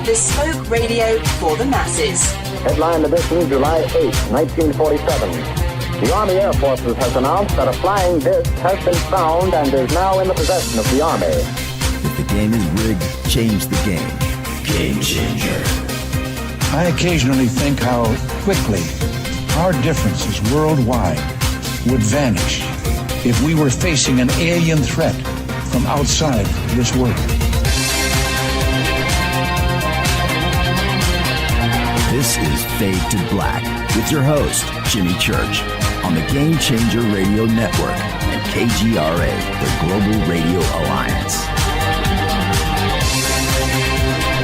Bespoke radio for the masses. Headline edition, July 8, 1947. The Army Air Forces has announced that a flying disc has been found and is now in the possession of the Army. If the game is rigged, change the game. Game changer. I occasionally think how quickly our differences worldwide would vanish if we were facing an alien threat from outside this world. This is Fade to Black with your host, Jimmy Church, on the Game Changer Radio Network and KGRA, the Global Radio Alliance.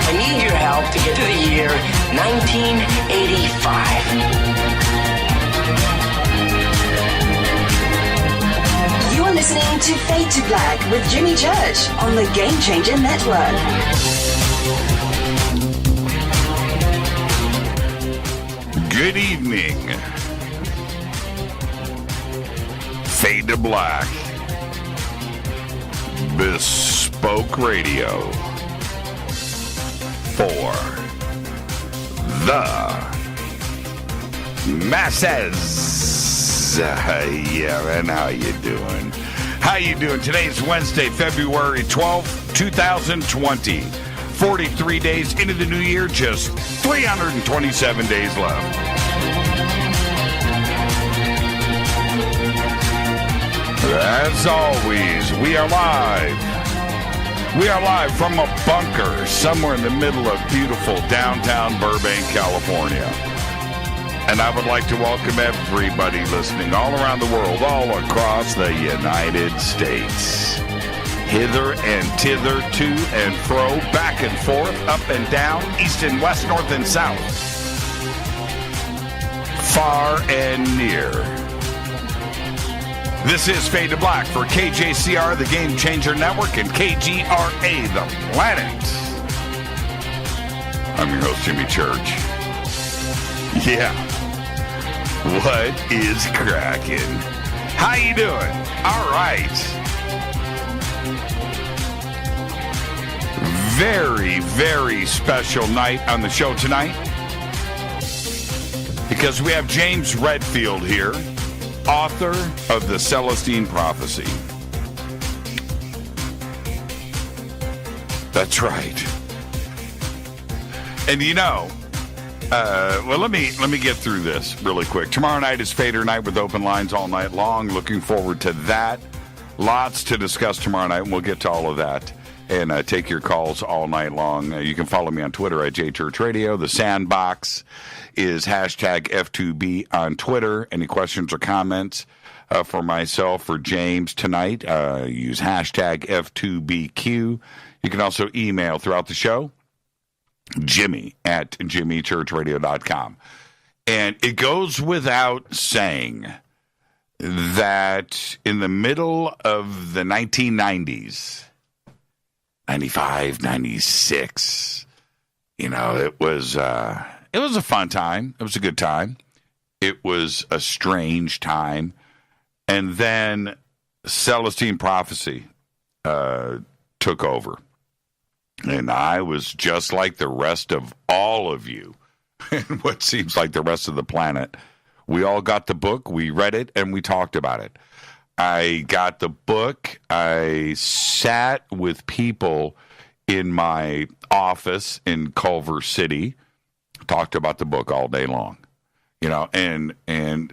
I need your help to get to the year 1985. You're listening to Fade to Black with Jimmy Church on the Game Changer Network. Good evening. Fade to Black. Bespoke radio for the masses. Yeah, and how you doing? How you doing? Today's Wednesday, February 12th, 2020. 43 days into the new year, just 327 days left. As always, we are live. We are live from a bunker somewhere in the middle of beautiful downtown Burbank, California. And I would like to welcome everybody listening all around the world, all across the United States. Hither and thither, to and fro, back and forth, up and down, east and west, north and south. Far and near. This is Fade to Black for KJCR, the Game Changer Network, and KGRA, the planet. I'm your host, Jimmy Church. Yeah. What is cracking? How you doing? All right. Very, very special night on the show tonight because we have James Redfield here, author of the Celestine Prophecy. That's right. And you know, well, let me get through this really quick. Tomorrow night is Fader Night with open lines all night long. Looking forward to that. Lots to discuss tomorrow night, and we'll get to all of that. And take your calls all night long. You can follow me on Twitter at JChurchRadio. The Sandbox is hashtag F2B on Twitter. Any questions or comments for myself or James tonight, use hashtag F2BQ. You can also email throughout the show, Jimmy at JimmyChurchRadio.com. And it goes without saying that in the middle of the 1990s, 95, 96. You know, it was a fun time. It was a good time. It was a strange time. And then Celestine Prophecy took over. And I was just like the rest of all of you, and what seems like the rest of the planet. We all got the book, we read it, and we talked about it. I got the book. I sat with people in my office in Culver City, talked about the book all day long. You know, and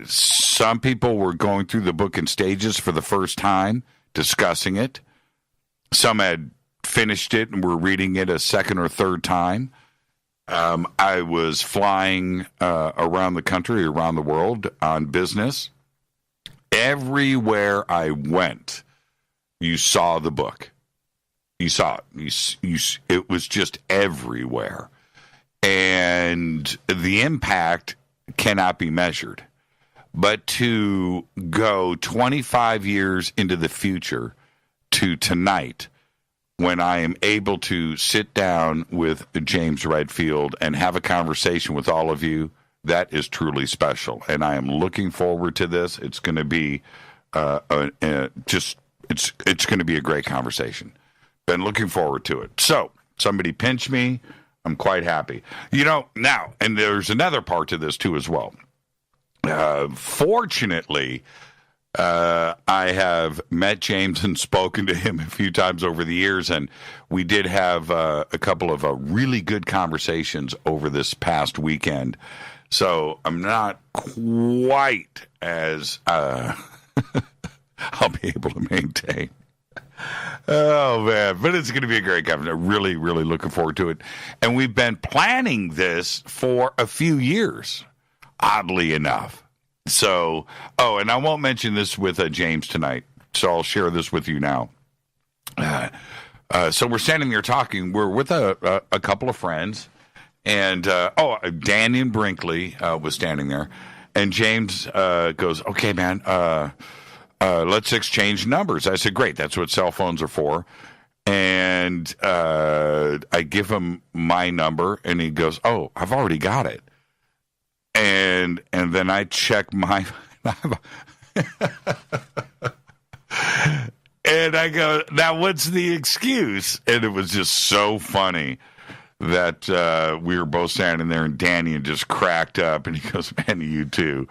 some people were going through the book in stages for the first time, discussing it. Some had finished it and were reading it a second or third time. I was flying around the country, around the world on business. Everywhere I went, you saw the book. You saw it. It was just everywhere. And the impact cannot be measured. But to go 25 years into the future to tonight, when I am able to sit down with James Redfield and have a conversation with all of you, that is truly special, and I am looking forward to this. It's going to be it's going to be a great conversation. Been looking forward to it. So somebody pinch me. I'm quite happy. Now, and there's another part to this too as well. Fortunately, I have met James and spoken to him a few times over the years, and we did have a couple of really good conversations over this past weekend. So I'm not quite as I'll be able to maintain. Oh, man. But it's going to be a great conference. I'm really, really looking forward to it. And we've been planning this for a few years, oddly enough. So, and I won't mention this with James tonight, so I'll share this with you now. So we're standing there talking. We're with a couple of friends. And, Daniel Brinkley was standing there. And James goes, okay, man, let's exchange numbers. I said, great. That's what cell phones are for. And I give him my number, and he goes, oh, I've already got it. And then I check my and I go, now what's the excuse? And it was just so funny that we were both standing there, and Danny just cracked up, and he goes, man, you too.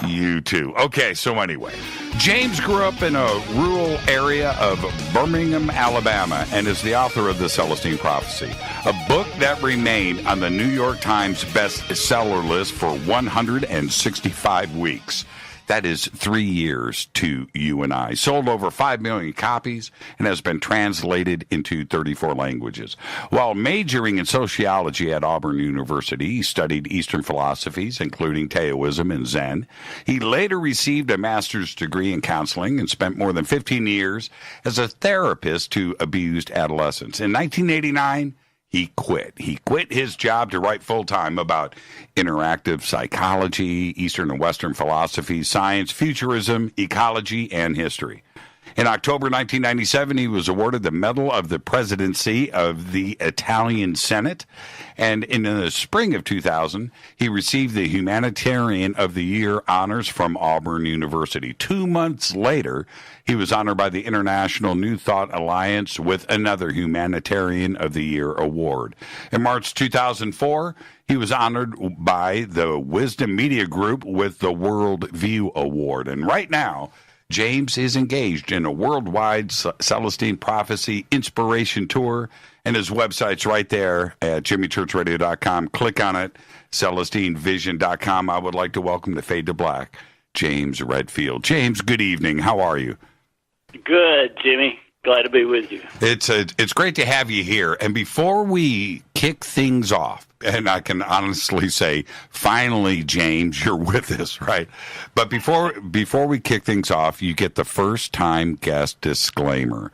You too. Okay, so anyway, James grew up in a rural area of Birmingham, Alabama, and is the author of The Celestine Prophecy, a book that remained on the New York Times bestseller list for 165 weeks. That is 3 years to you and I. Sold over 5 million copies and has been translated into 34 languages. While majoring in sociology at Auburn University, he studied Eastern philosophies, including Taoism and Zen. He later received a master's degree in counseling and spent more than 15 years as a therapist to abused adolescents. In 1989, he quit. He quit his job to write full-time about interactive psychology, Eastern and Western philosophy, science, futurism, ecology, and history. In October 1997, he was awarded the Medal of the Presidency of the Italian Senate. And in the spring of 2000, he received the Humanitarian of the Year honors from Auburn University. 2 months later, he was honored by the International New Thought Alliance with another Humanitarian of the Year award. In March 2004, he was honored by the Wisdom Media Group with the World View Award. And right now, James is engaged in a worldwide Celestine Prophecy Inspiration Tour, and his website's right there at jimmychurchradio.com. Click on it, CelestineVision.com. I would like to welcome to Fade to Black, James Redfield. James, good evening. How are you? Good, Jimmy. Glad to be with you. It's great to have you here. And before we kick things off, and I can honestly say, finally, James, you're with us, right? But before we kick things off, you get the first-time guest disclaimer.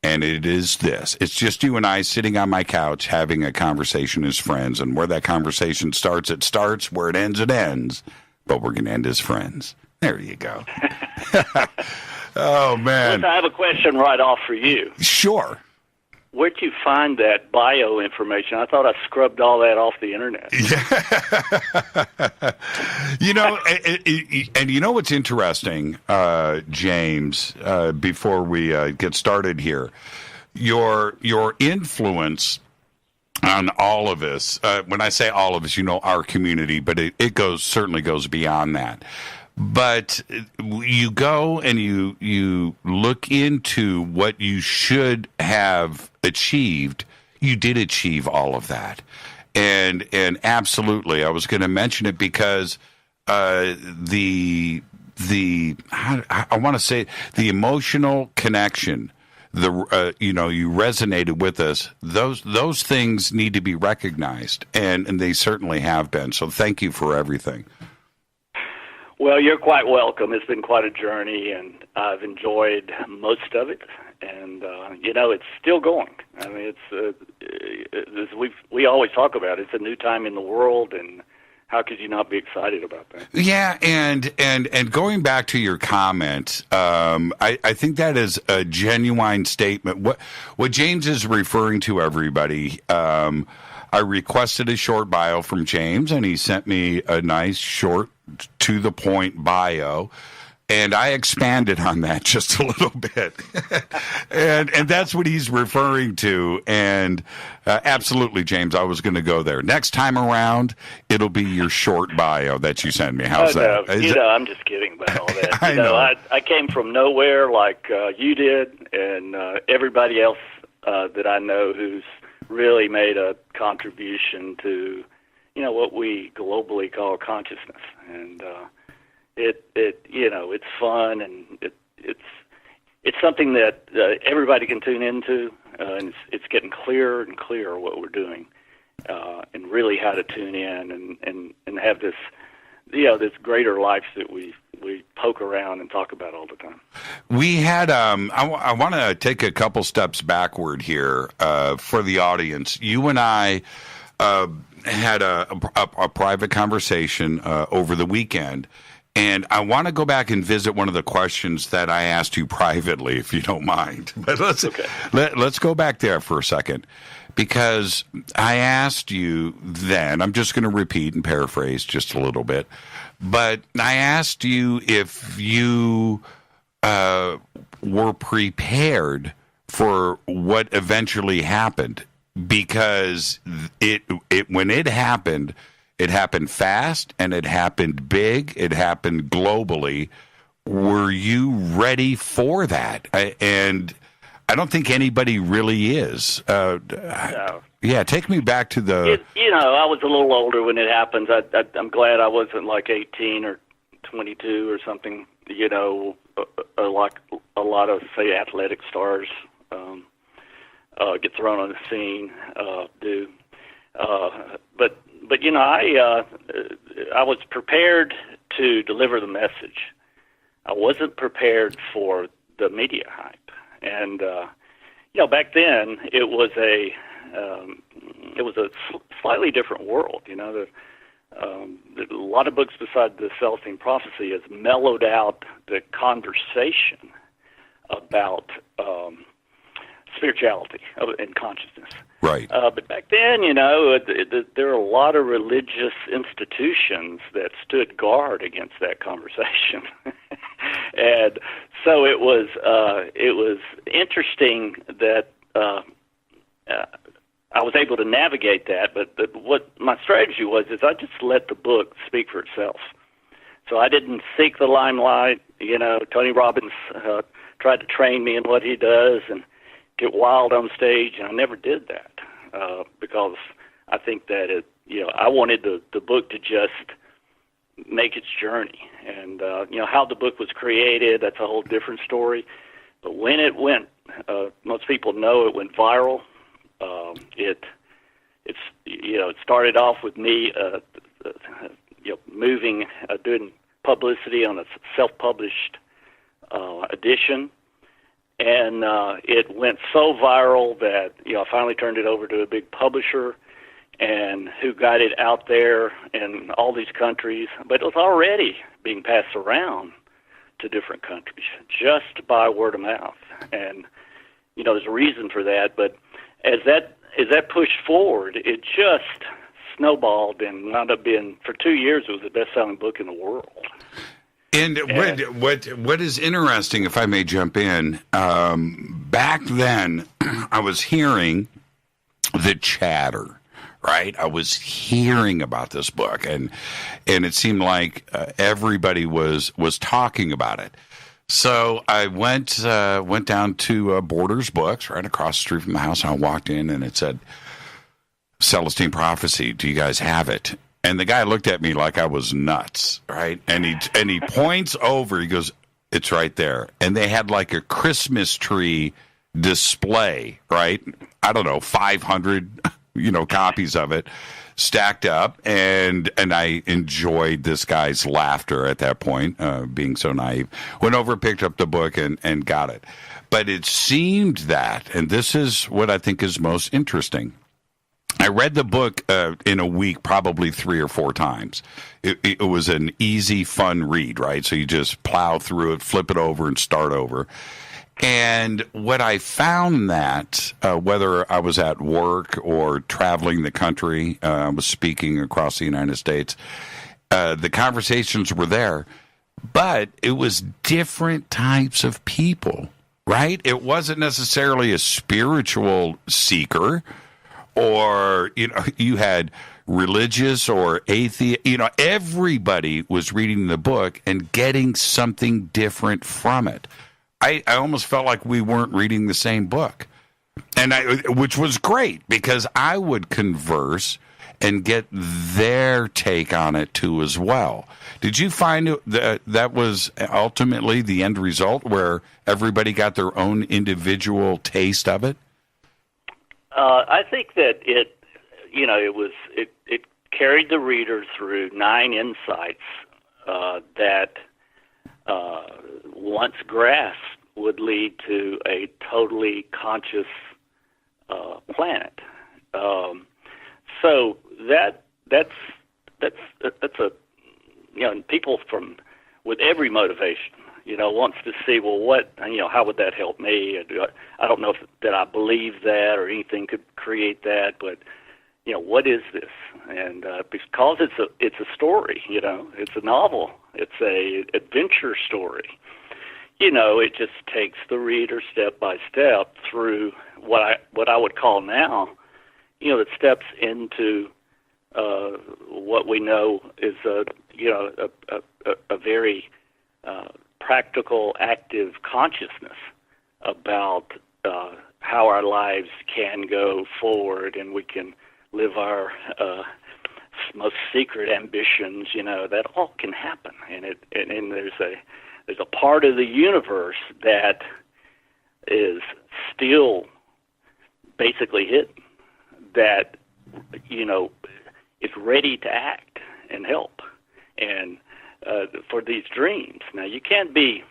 And it is this. It's just you and I sitting on my couch having a conversation as friends. And where that conversation starts, it starts. Where it ends. But we're going to end as friends. There you go. Oh, man. I have a question right off for you. Sure. Where'd you find that bio information? I thought I scrubbed all that off the internet. And you know what's interesting, James, before we get started here, your influence on all of us, when I say all of us, our community, but it certainly goes beyond that. But you go and you look into what you should have achieved. You did achieve all of that. And absolutely, I was going to mention it because I want to say the emotional connection, you resonated with us. Those things need to be recognized, and they certainly have been. So thank you for everything. Well, you're quite welcome. It's been quite a journey, and I've enjoyed most of it. And it's still going. I mean, we always talk about it. It's a new time in the world, and how could you not be excited about that? Yeah, and going back to your comment, I think that is a genuine statement. What James is referring to, everybody. I requested a short bio from James, and he sent me a nice, short, to-the-point bio. And I expanded on that just a little bit. and that's what he's referring to. And absolutely, James, I was going to go there. Next time around, it'll be your short bio that you send me. How's that? No, I'm just kidding about all that. I came from nowhere like you did, and everybody else that I know who's really made a contribution to, what we globally call consciousness. And it's fun, and it's something that everybody can tune into, and it's getting clearer and clearer what we're doing, and really how to tune in and have this, this greater life that we poke around and talk about all the time. We had, I want to take a couple steps backward here for the audience. You and I had a private conversation over the weekend. And I want to go back and visit one of the questions that I asked you privately, if you don't mind. But let's go back there for a second, because I asked you then, I'm just going to repeat and paraphrase just a little bit, but I asked you if you were prepared for what eventually happened, because when it happened fast, and it happened big. It happened globally. Were you ready for that? And I don't think anybody really is. No. Yeah, take me back to the... I was a little older when it happened. I'm glad I wasn't like 18 or 22 or something, like a lot of, say, athletic stars get thrown on the scene do. But I was prepared to deliver the message. I wasn't prepared for the media hype, and back then it was a slightly different world. A lot of books beside the Celestine Prophecy has mellowed out the conversation about spirituality and consciousness. Right. But back then, there are a lot of religious institutions that stood guard against that conversation, and so it was interesting that I was able to navigate that. But what my strategy was is I just let the book speak for itself. So I didn't seek the limelight. Tony Robbins tried to train me in what he does and get wild on stage, and I never did that because I think that I wanted the book to just make its journey, and how the book was created, that's a whole different story. But when it went, most people know it went viral. It started off with me doing publicity on a self-published edition. And it went so viral that I finally turned it over to a big publisher, and who got it out there in all these countries. But it was already being passed around to different countries just by word of mouth. And there's a reason for that. But as that pushed forward, it just snowballed and wound up being, for 2 years, it was the best-selling book in the world. And what is interesting, if I may jump in, back then I was hearing the chatter, right? I was hearing about this book, and it seemed like everybody was talking about it. So I went down to Borders Books right across the street from the house, and I walked in, and it said, Celestine Prophecy, do you guys have it? And the guy looked at me like I was nuts, right? And he points over. He goes, "It's right there." And they had like a Christmas tree display, right? I don't know, 500, copies of it stacked up. And I enjoyed this guy's laughter at that point, being so naive. Went over, picked up the book, and got it. But it seemed that, and this is what I think is most interesting, I read the book in a week, probably 3 or 4 times. It was an easy, fun read, right? So you just plow through it, flip it over, and start over. And what I found that, whether I was at work or traveling the country, I was speaking across the United States, the conversations were there. but it was different types of people, right? It wasn't necessarily a spiritual seeker, or, you had religious or atheist, everybody was reading the book and getting something different from it. I almost felt like we weren't reading the same book, which was great, because I would converse and get their take on it too as well. Did you find that was ultimately the end result, where everybody got their own individual taste of it? I think that it carried the reader through 9 insights that once grasped would lead to a totally conscious planet. So that's a people with every motivation, wants to see, well, what, how would that help me? I don't know that I believe that or anything could create that, but what is this? And because it's a story, it's a novel, it's a adventure story. It just takes the reader step by step through what I would call now, that steps into what we know is a very practical, active consciousness about how our lives can go forward, and we can live our most secret ambitions. That all can happen, and there's a part of the universe that is still basically hidden, that is ready to act and help, and for these dreams. Now, you can't be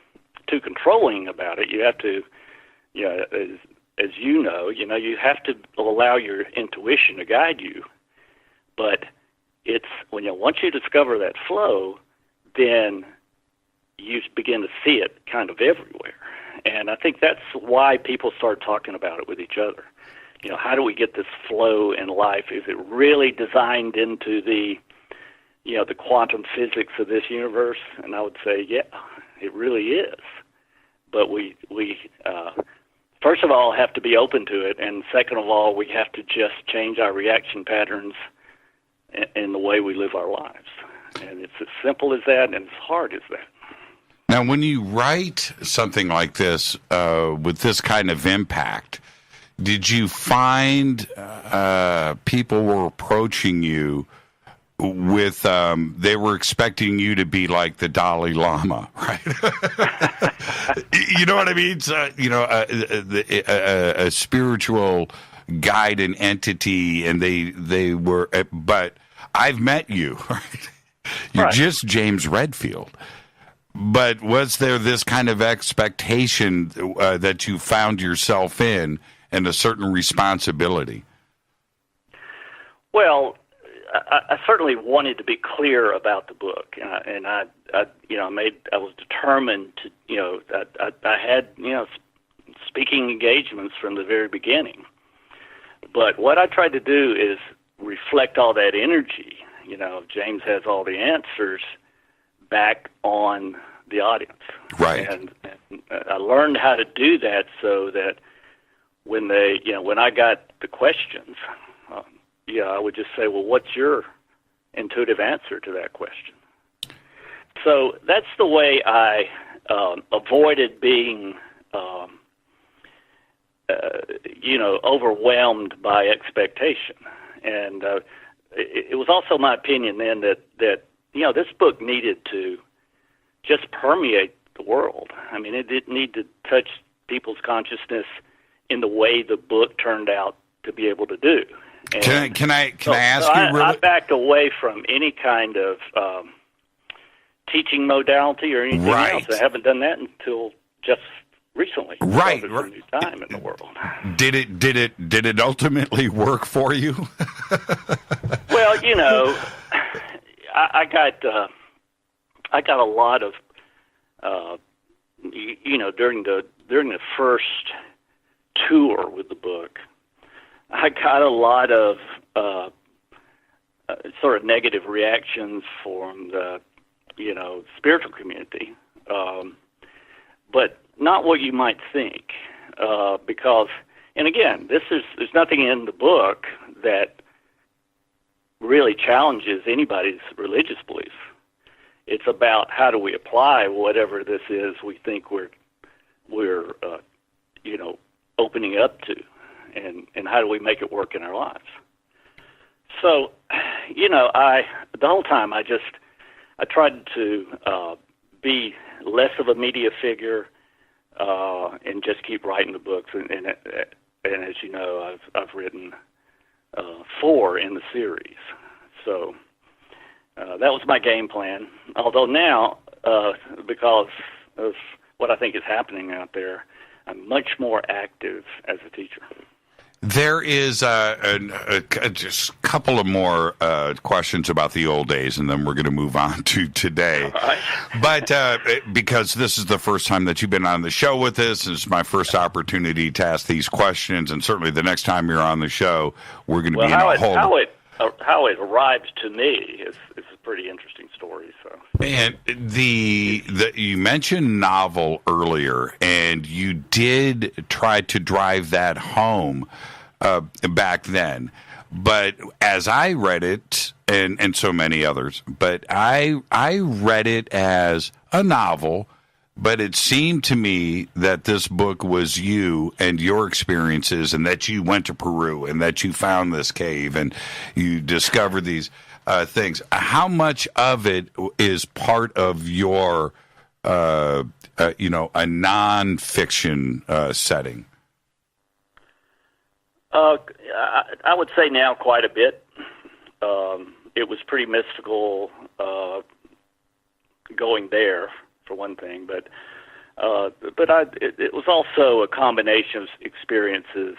too controlling about it. You have to, as you have to allow your intuition to guide you. But it's once you discover that flow, then you begin to see it kind of everywhere. And I think that's why people start talking about it with each other. How do we get this flow in life? Is it really designed into the quantum physics of this universe? And I would say, yeah, it really is. But we first of all have to be open to it, and second of all, we have to just change our reaction patterns in the way we live our lives. And it's as simple as that, and as hard as that. Now, when you write something like this with this kind of impact, did you find people were approaching you with they were expecting you to be like the Dalai Lama, right? You know what I mean? So, a spiritual guide and entity, and they were. But I've met you, right? You're right. Just James Redfield. But was there this kind of expectation that you found yourself in, and a certain responsibility? Well, I certainly wanted to be clear about the book, and I was determined to, I had, speaking engagements from the very beginning. But what I tried to do is reflect all that energy. James has all the answers back on the audience. Right. And I learned how to do that so that when I got the questions, I would just say, well, what's your intuitive answer to that question? So that's the way I avoided being, overwhelmed by expectation. And it was also my opinion then that this book needed to just permeate the world. I mean, it didn't need to touch people's consciousness in the way the book turned out to be able to do. And can I ask you? Really? I backed away from any kind of teaching modality or anything else. I haven't done that until just recently. Right. It's a new time in the world. Did it ultimately work for you? Well, I got a lot of during the first tour with the book, I got a lot of sort of negative reactions from the spiritual community, but not what you might think, because, and again, there's nothing in the book that really challenges anybody's religious beliefs. It's about how do we apply whatever this is we think we're opening up to, and how do we make it work in our lives. So, the whole time I tried to be less of a media figure and just keep writing the books. And as you know, I've written 4 in the series. So that was my game plan. Although now, because of what I think is happening out there, I'm much more active as a teacher. There is just a couple of more questions about the old days, and then we're going to move on to today. All right. But because this is the first time that you've been on the show with us, and it's my first opportunity to ask these questions, and certainly the next time you're on the show, we're going to be in a whole... How it arrived to me is a pretty interesting story. So, and you mentioned novel earlier, and you did try to drive that home back then. But as I read it, and so many others, but I read it as a novel. But it seemed to me that this book was you and your experiences, and that you went to Peru, and that you found this cave, and you discovered these things. How much of it is part of your, a nonfiction setting? I would say now quite a bit. It was pretty mystical going there, for one thing, but it was also a combination of experiences,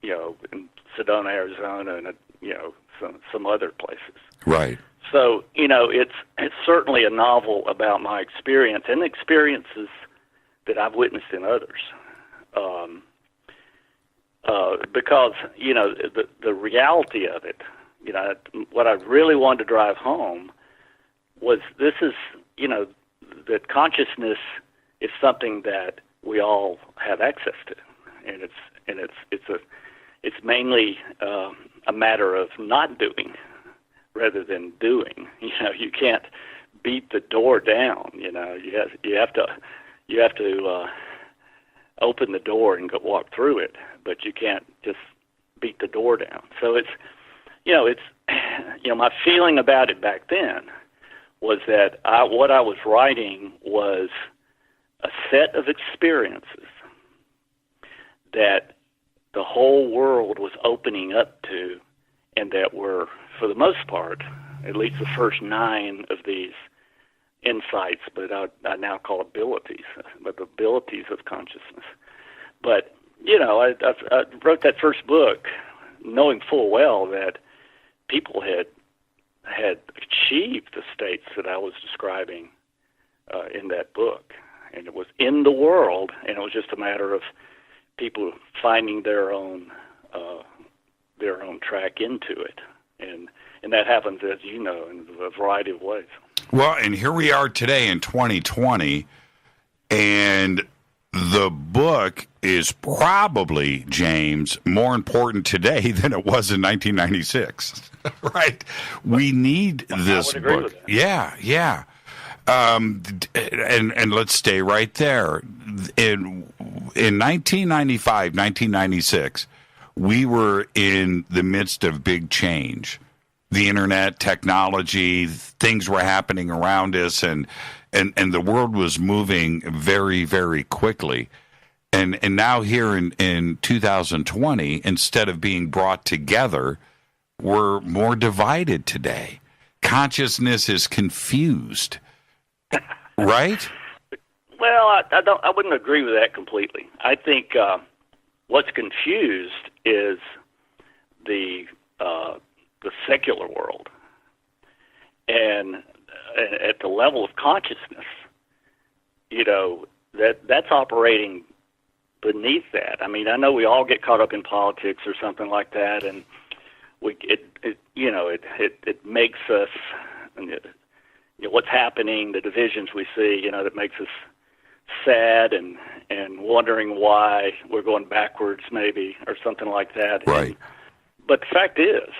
in Sedona, Arizona, and some other places. Right. So it's certainly a novel about my experience and the experiences that I've witnessed in others. Because the reality of it, what I really wanted to drive home was this is that consciousness is something that we all have access to, and it's mainly a matter of not doing rather than doing. You can't beat the door down. You have to open the door and go walk through it, but you can't just beat the door down. So it's my feeling about it back then was that what I was writing was a set of experiences that the whole world was opening up to, and that were, for the most part, at least the first 9 of these insights, but I now call abilities, but the abilities of consciousness. But, I wrote that first book knowing full well that people had achieved the states that I was describing in that book, and it was in the world, and it was just a matter of people finding their own track into it, and that happens, as you know, in a variety of ways. Well, and here we are today in 2020, and the book is probably, James, more important today than it was in 1996. Right? We need this book. Yeah. And let's stay right there. In 1995, 1996, we were in the midst of big change. The internet, technology, things were happening around us, and the world was moving very, very quickly. And now here in 2020, instead of being brought together, we're more divided today. Consciousness is confused, right? Well, I wouldn't agree with that completely. I think what's confused is the secular world, and at the level of consciousness, that's operating beneath that. I mean, I know we all get caught up in politics or something like that, and it makes us, what's happening, the divisions we see, that makes us sad and wondering why we're going backwards maybe or something like that. Right. But the fact is,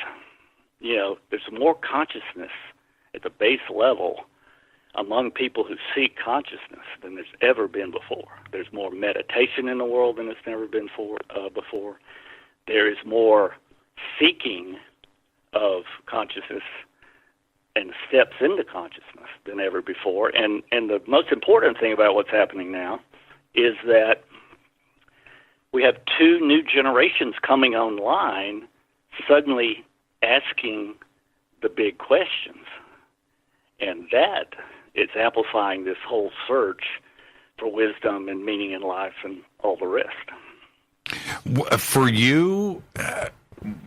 there's more consciousness at the base level among people who seek consciousness than there's ever been before. There's more meditation in the world than there's never been before. There is more seeking of consciousness and steps into consciousness than ever before. And the most important thing about what's happening now is that we have two new generations coming online suddenly asking the big questions. And that is amplifying this whole search for wisdom and meaning in life and all the rest. For you,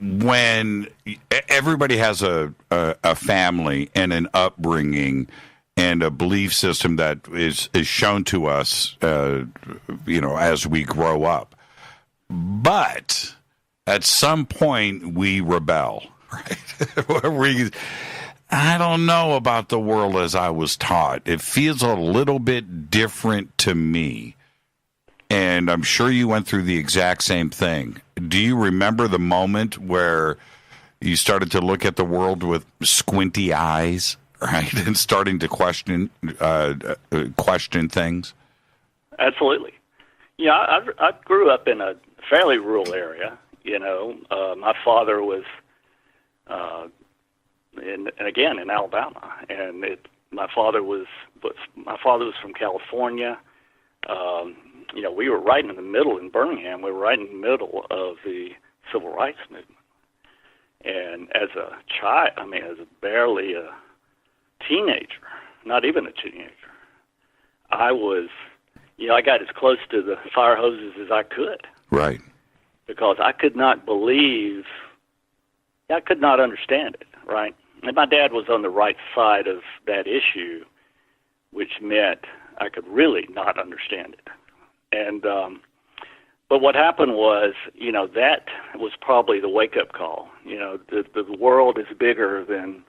when everybody has a family and an upbringing and a belief system that is shown to us, as we grow up, but at some point we rebel, right? I don't know about the world as I was taught. It feels a little bit different to me. And I'm sure you went through the exact same thing. Do you remember the moment where you started to look at the world with squinty eyes, right, and starting to question things? Absolutely. I grew up in a fairly rural area. My father was, in Alabama, and my father was from California. We were right in the middle in Birmingham. We were right in the middle of the civil rights movement. And as a child, as barely a teenager, not even a teenager, I was, I got as close to the fire hoses as I could. Right. Because I could not understand it, right? And my dad was on the right side of that issue, which meant I could really not understand it. And but what happened was, that was probably the wake-up call. The world is bigger than,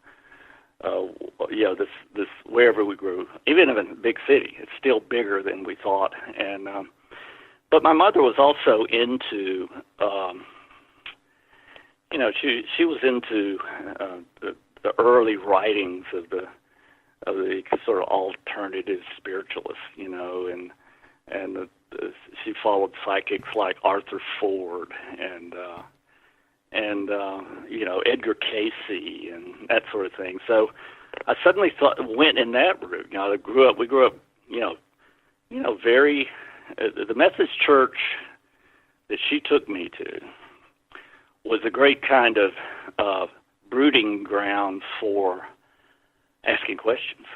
this wherever we grew. Even in a big city, it's still bigger than we thought. And but my mother was also into, she was into the early writings of the sort of alternative spiritualists, and she followed psychics like Arthur Ford and Edgar Cayce and that sort of thing. So I suddenly went in that route. We grew up, very. The Methodist Church that she took me to was a great kind of brooding ground for asking questions,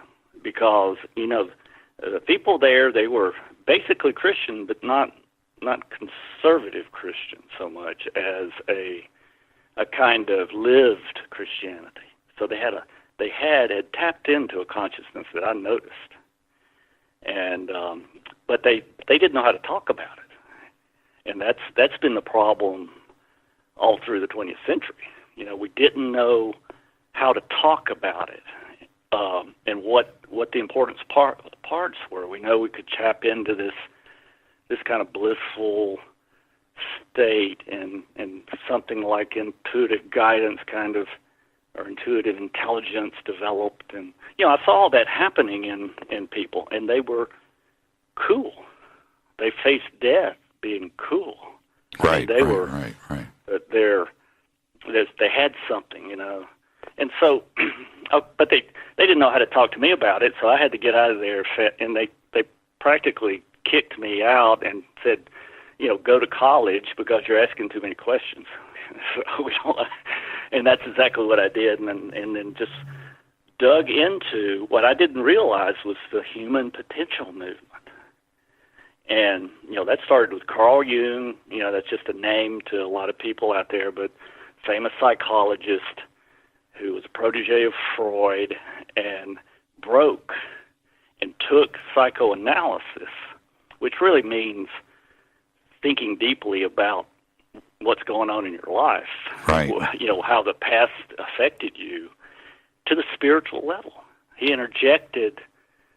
because the people there, they were basically Christian, but not conservative Christian so much as a kind of lived Christianity. So they had tapped into a consciousness that I noticed, and but they didn't know how to talk about it, and that's been the problem all through the 20th century. We didn't know how to talk about it. And what the important parts were. We know we could tap into this kind of blissful state and something like intuitive guidance or intuitive intelligence developed. And, I saw all that happening in people, and they were cool. They faced death being cool. Right, they were. Right. They had something, And so, but they didn't know how to talk to me about it, so I had to get out of there. And they practically kicked me out and said, go to college because you're asking too many questions. And that's exactly what I did, and then just dug into what I didn't realize was the human potential movement. And, that started with Carl Jung. That's just a name to a lot of people out there, but famous psychologist who was a protege of Freud and broke and took psychoanalysis, which really means thinking deeply about what's going on in your life, right? How the past affected you, to the spiritual level. he interjected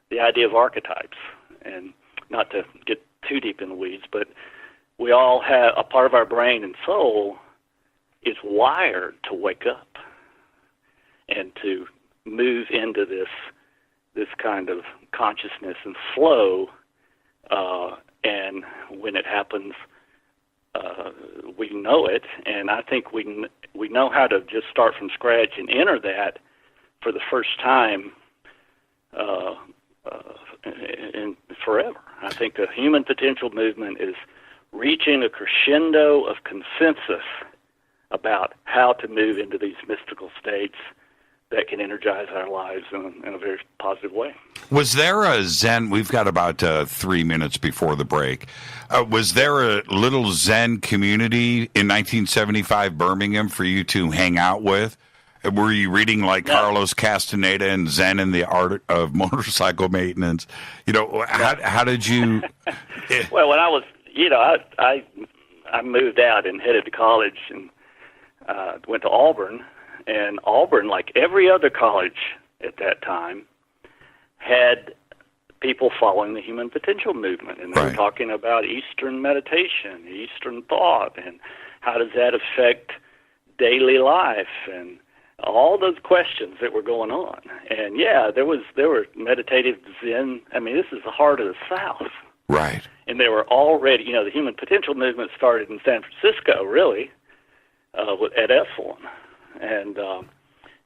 the idea of archetypes. And not to get too deep in the weeds, but we all have a part of our brain and soul is wired to wake up and to move into this kind of consciousness and flow, and when it happens, we know it, and I think we know how to just start from scratch and enter that for the first time in forever. I think the human potential movement is reaching a crescendo of consensus about how to move into these mystical states that can energize our lives in a very positive way. Was there a Zen? We've got about 3 minutes before the break. Was there a little Zen community in 1975 Birmingham for you to hang out with? Were you reading like Carlos Castaneda and Zen and the Art of Motorcycle Maintenance? You know, how did you? Well, when I was, I moved out and headed to college and went to Auburn. And Auburn, like every other college at that time, had people following the human potential movement. And they were talking about Eastern meditation, Eastern thought, and how does that affect daily life, and all those questions that were going on. And yeah, there were meditative Zen. I mean, this is the heart of the South. Right. And they were already, the human potential movement started in San Francisco, really, at Esalen, and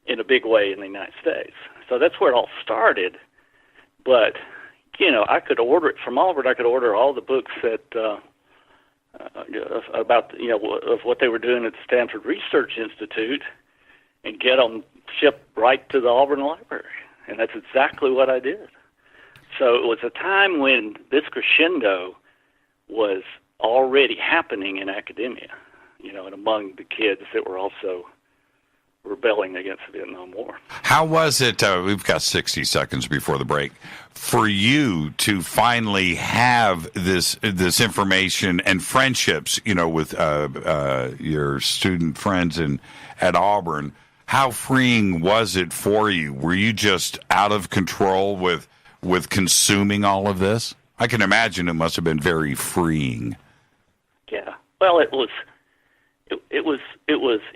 in a big way in the United States. So that's where it all started. But, I could order it from Auburn. I could order all the books that about, of what they were doing at the Stanford Research Institute and get them shipped right to the Auburn Library. And that's exactly what I did. So it was a time when this crescendo was already happening in academia, and among the kids that were also rebelling against the Vietnam War. How was it, we've got 60 seconds before the break, for you to finally have this information and friendships, with your student friends at Auburn? How freeing was it for you? Were you just out of control with consuming all of this? I can imagine it must have been very freeing. Yeah. Well, it was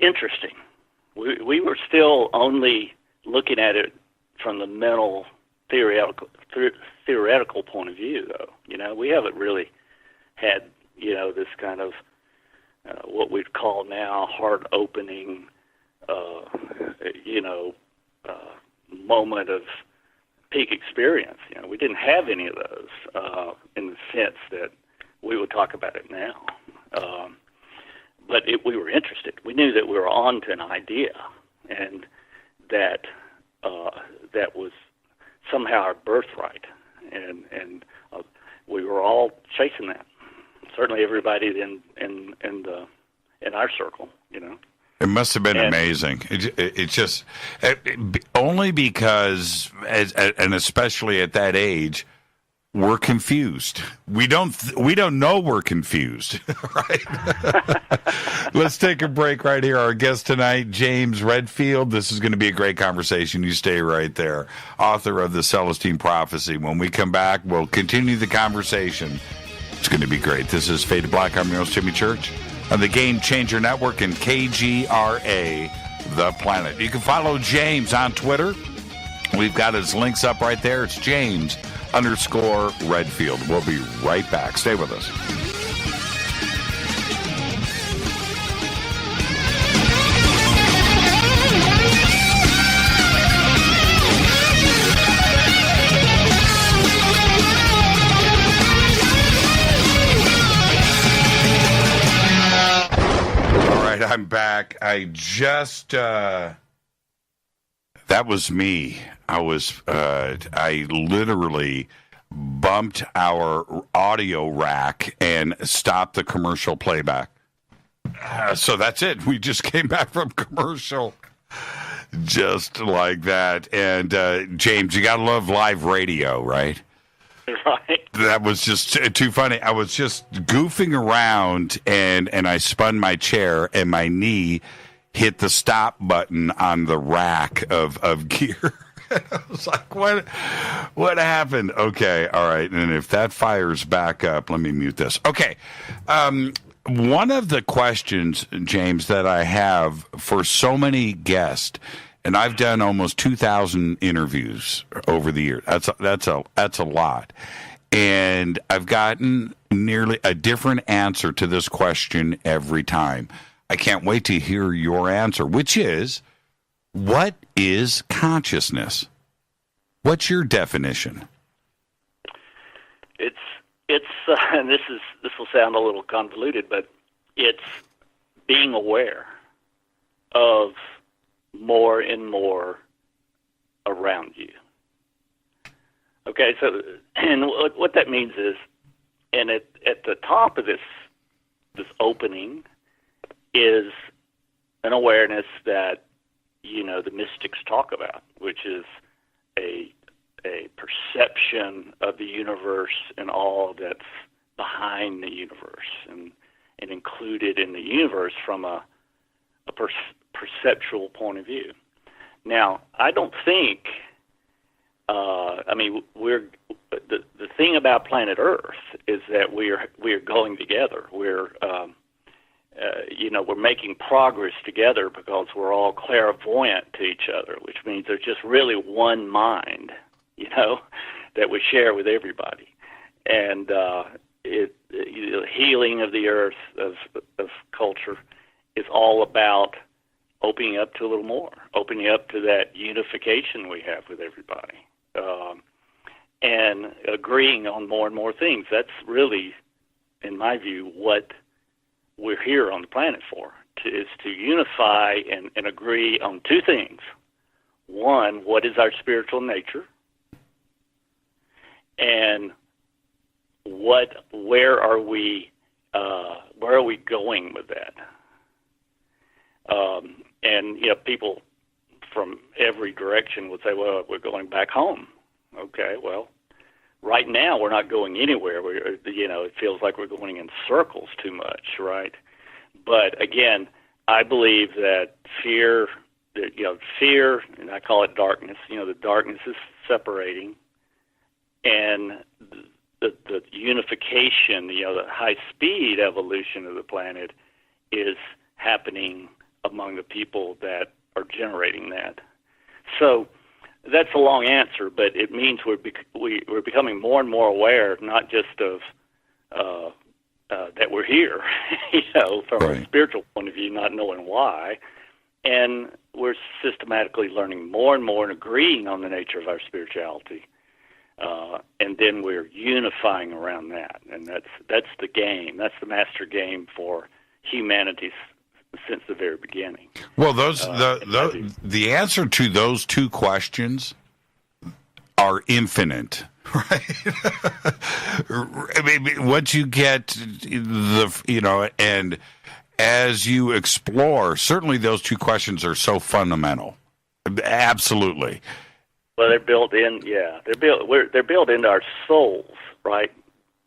interesting. We were still only looking at it from the mental theoretical point of view, though. We haven't really had, this kind of what we'd call now heart opening, moment of peak experience. We didn't have any of those in the sense that we would talk about it now. But we were interested. We knew that we were on to an idea, and that that was somehow our birthright, and we were all chasing that. Certainly, everybody in our circle, It must have been amazing. It just only because, and especially at that age, we're confused. We don't know we're confused, right? Let's take a break right here. Our guest tonight, James Redfield. This is going to be a great conversation. You stay right there. Author of the Celestine Prophecy. When we come back, we'll continue the conversation. It's going to be great. This is Fade to Black. I'm your host, Jimmy Church, on the Game Changer Network and KGRA, The Planet. You can follow James on Twitter. We've got his links up right there. It's James_Redfield. We'll be right back. Stay with us. All right, I'm back. I just... that was me. I literally bumped our audio rack and stopped the commercial playback. So that's it. We just came back from commercial. Just like that. And James, you got to love live radio, right? Right. That was just too funny. I was just goofing around, and I spun my chair, and my knee hit the stop button on the rack of gear. I was like, what happened? Okay, all right. And if that fires back up, let me mute this. Okay. One of the questions, James, that I have for so many guests, and I've done almost 2,000 interviews over the years. That's a lot. And I've gotten nearly a different answer to this question every time. I can't wait to hear your answer, which is, what is consciousness? What's your definition? It's and this will sound a little convoluted, but it's being aware of more and more around you. Okay, so and what that means is, and at the top of this opening is an awareness that the mystics talk about, which is a perception of the universe and all that's behind the universe and included in the universe from a perceptual point of view. Now, I don't think. We're the thing about planet Earth is that we're going together. We're making progress together because we're all clairvoyant to each other, which means there's just really one mind, that we share with everybody. And the healing of the earth, of culture, is all about opening up to a little more, opening up to that unification we have with everybody, and agreeing on more and more things. That's really, in my view, what we're here on the planet for, is to unify and agree on two things. One, what is our spiritual nature? And where are we going with that? And people from every direction would say, well, we're going back home. Okay, well, right now we're not going anywhere. It feels like we're going in circles too much, right? But again, I believe that fear, and I call it darkness. The darkness is separating, and the unification, the high-speed evolution of the planet is happening among the people that are generating that. So that's a long answer, but it means we're becoming more and more aware, not just of that we're here, from a spiritual point of view, not knowing why, and we're systematically learning more and more and agreeing on the nature of our spirituality, and then we're unifying around that, and that's the game. That's the master game for humanity since the very beginning. Well, the answer to those two questions are infinite, right? Once you get and as you explore, certainly those two questions are so fundamental. Absolutely. Well, they're built in. Yeah, they're built into our souls, right?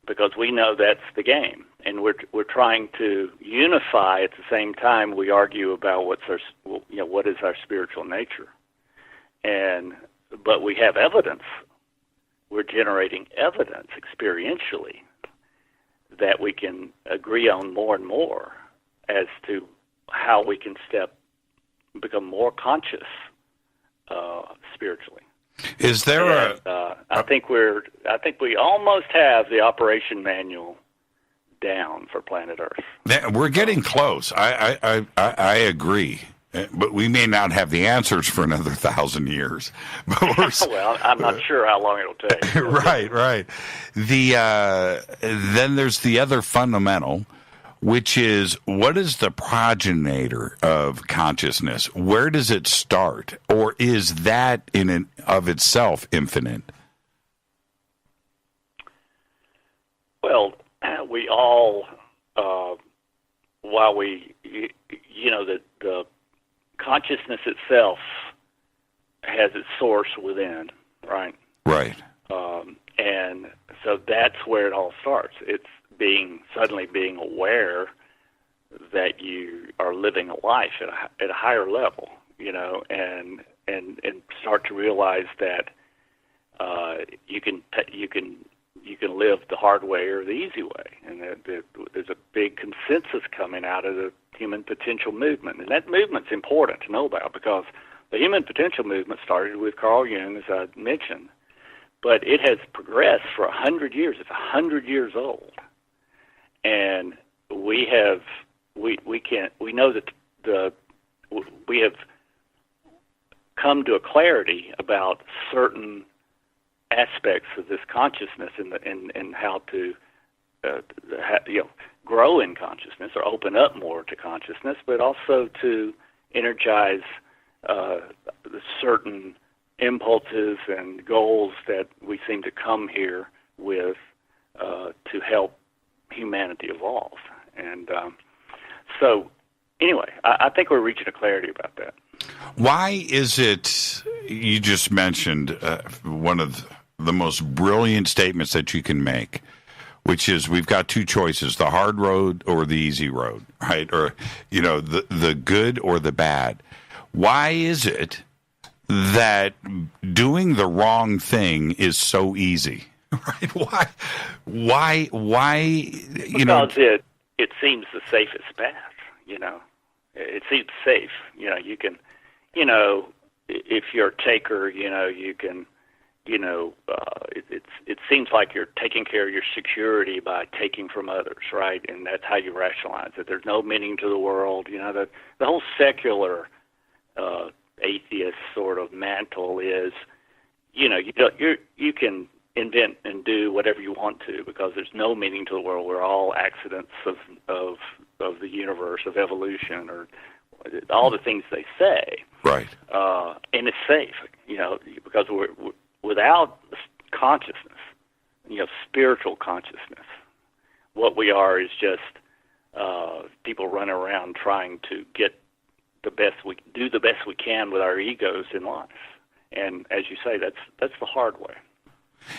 Because we know that's the game. And we're trying to unify at the same time we argue about what is our spiritual nature, but we have evidence. We're generating evidence experientially that we can agree on more and more as to how we can become more conscious spiritually. Is there I think we almost have the operation manual down for planet Earth. We're getting close. I agree, but we may not have the answers for another 1,000 years. But well, I'm not sure how long it'll take. Right. Then there's the other fundamental, which is, what is the progenitor of consciousness? Where does it start, or is that in and of itself infinite? Well, we all, while the consciousness itself has its source within, right? Right. And so that's where it all starts. It's suddenly being aware that you are living a life at a higher level, and and start to realize that you can live the hard way or the easy way, and that there's a big consensus coming out of the human potential movement, and that movement's important to know about because the human potential movement started with Carl Jung, as I mentioned, but it has progressed for 100 years. It's 100 years old, and we know that we have come to a clarity about certain aspects of this consciousness and how to grow in consciousness or open up more to consciousness, but also to energize certain impulses and goals that we seem to come here with to help humanity evolve. And so anyway, I think we're reaching a clarity about that. Why is it, you just mentioned one of the most brilliant statements that you can make, which is we've got two choices, the hard road or the easy road, right? Or, the good or the bad. Why is it that doing the wrong thing is so easy, right? Why, because it seems the safest path, It seems safe. You can, if you're a taker, you can, it seems like you're taking care of your security by taking from others, right? And that's how you rationalize it. There's no meaning to the world. The whole secular atheist sort of mantle is, you can invent and do whatever you want to because there's no meaning to the world. We're all accidents of the universe, of evolution, or all the things they say. Right. And it's safe, because we're without consciousness, spiritual consciousness. What we are is just people running around trying to get the best we can with our egos in life. And as you say, that's the hard way.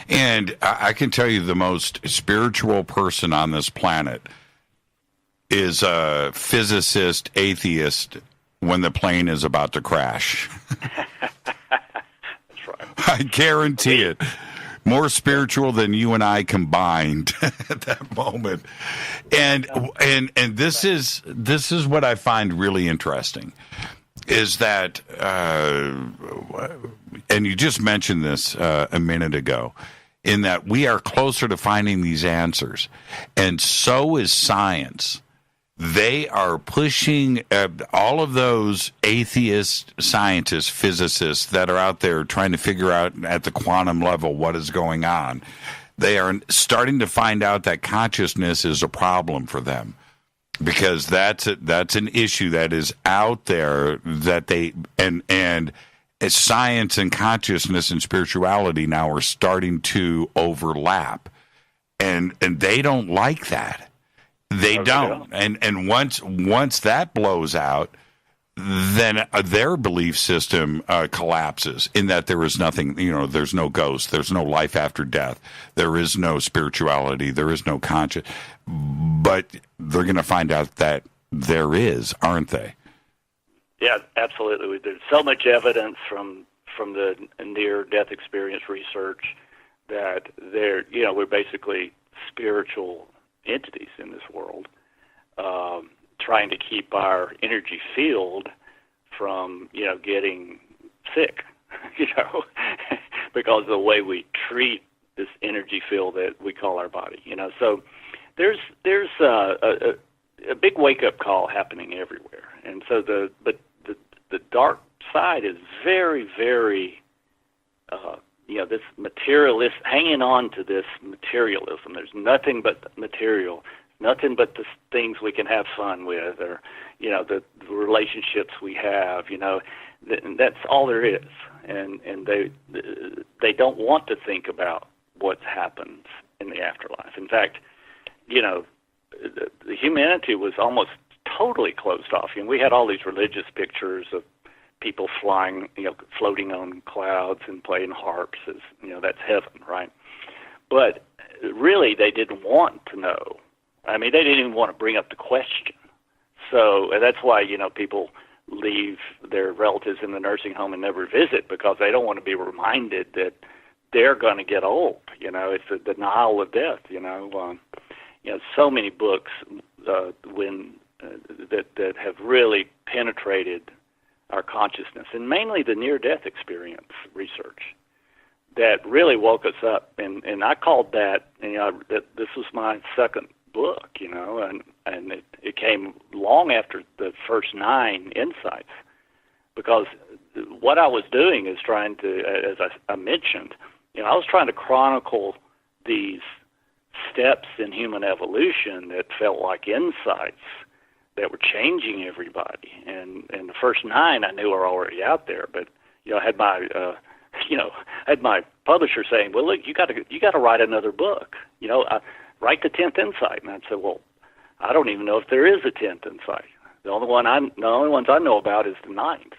And I can tell you the most spiritual person on this planet is a physicist, atheist, when the plane is about to crash. That's right. I guarantee it. More spiritual than you and I combined at that moment. And this is what I find really interesting is that, and you just mentioned this a minute ago, in that we are closer to finding these answers, and so is science. They are pushing all of those atheist scientists, physicists that are out there trying to figure out at the quantum level what is going on. They are starting to find out that consciousness is a problem for them because that's an issue that is out there that they and science and consciousness and spirituality now are starting to overlap, and they don't like that. They don't. And once that blows out, then their belief system collapses in that there is nothing, there's no ghost, there's no life after death, there is no spirituality, there is no conscious. But they're going to find out that there is, aren't they? Yeah, absolutely. There's so much evidence from the near-death experience research that we're basically spiritual entities in this world, trying to keep our energy field from, getting sick, because of the way we treat this energy field that we call our body, So there's a big wake-up call happening everywhere, and so the dark side is very, very, this materialist, hanging on to this materialism. There's nothing but material, nothing but the things we can have fun with, or, the relationships we have, that's all there is. And they don't want to think about what happens in the afterlife. In fact, the humanity was almost totally closed off. We had all these religious pictures of people flying, floating on clouds and playing harps, as that's heaven, right? But really, they didn't want to know. I mean, they didn't even want to bring up the question. So that's why people leave their relatives in the nursing home and never visit because they don't want to be reminded that they're going to get old. It's the denial of death. So many books that have really penetrated our consciousness, and mainly the near-death experience research that really woke us up. And I called that, that this was my second book, and it came long after the first 9 insights, because what I was doing is trying to, as I mentioned, I was trying to chronicle these steps in human evolution that felt like insights that were changing everybody. And the first 9 I knew were already out there, but I had my publisher saying, "Well, look, you got to write another book. Write the 10th insight." And I said, "Well, I don't even know if there is a 10th insight. The only ones I know about is the 9th.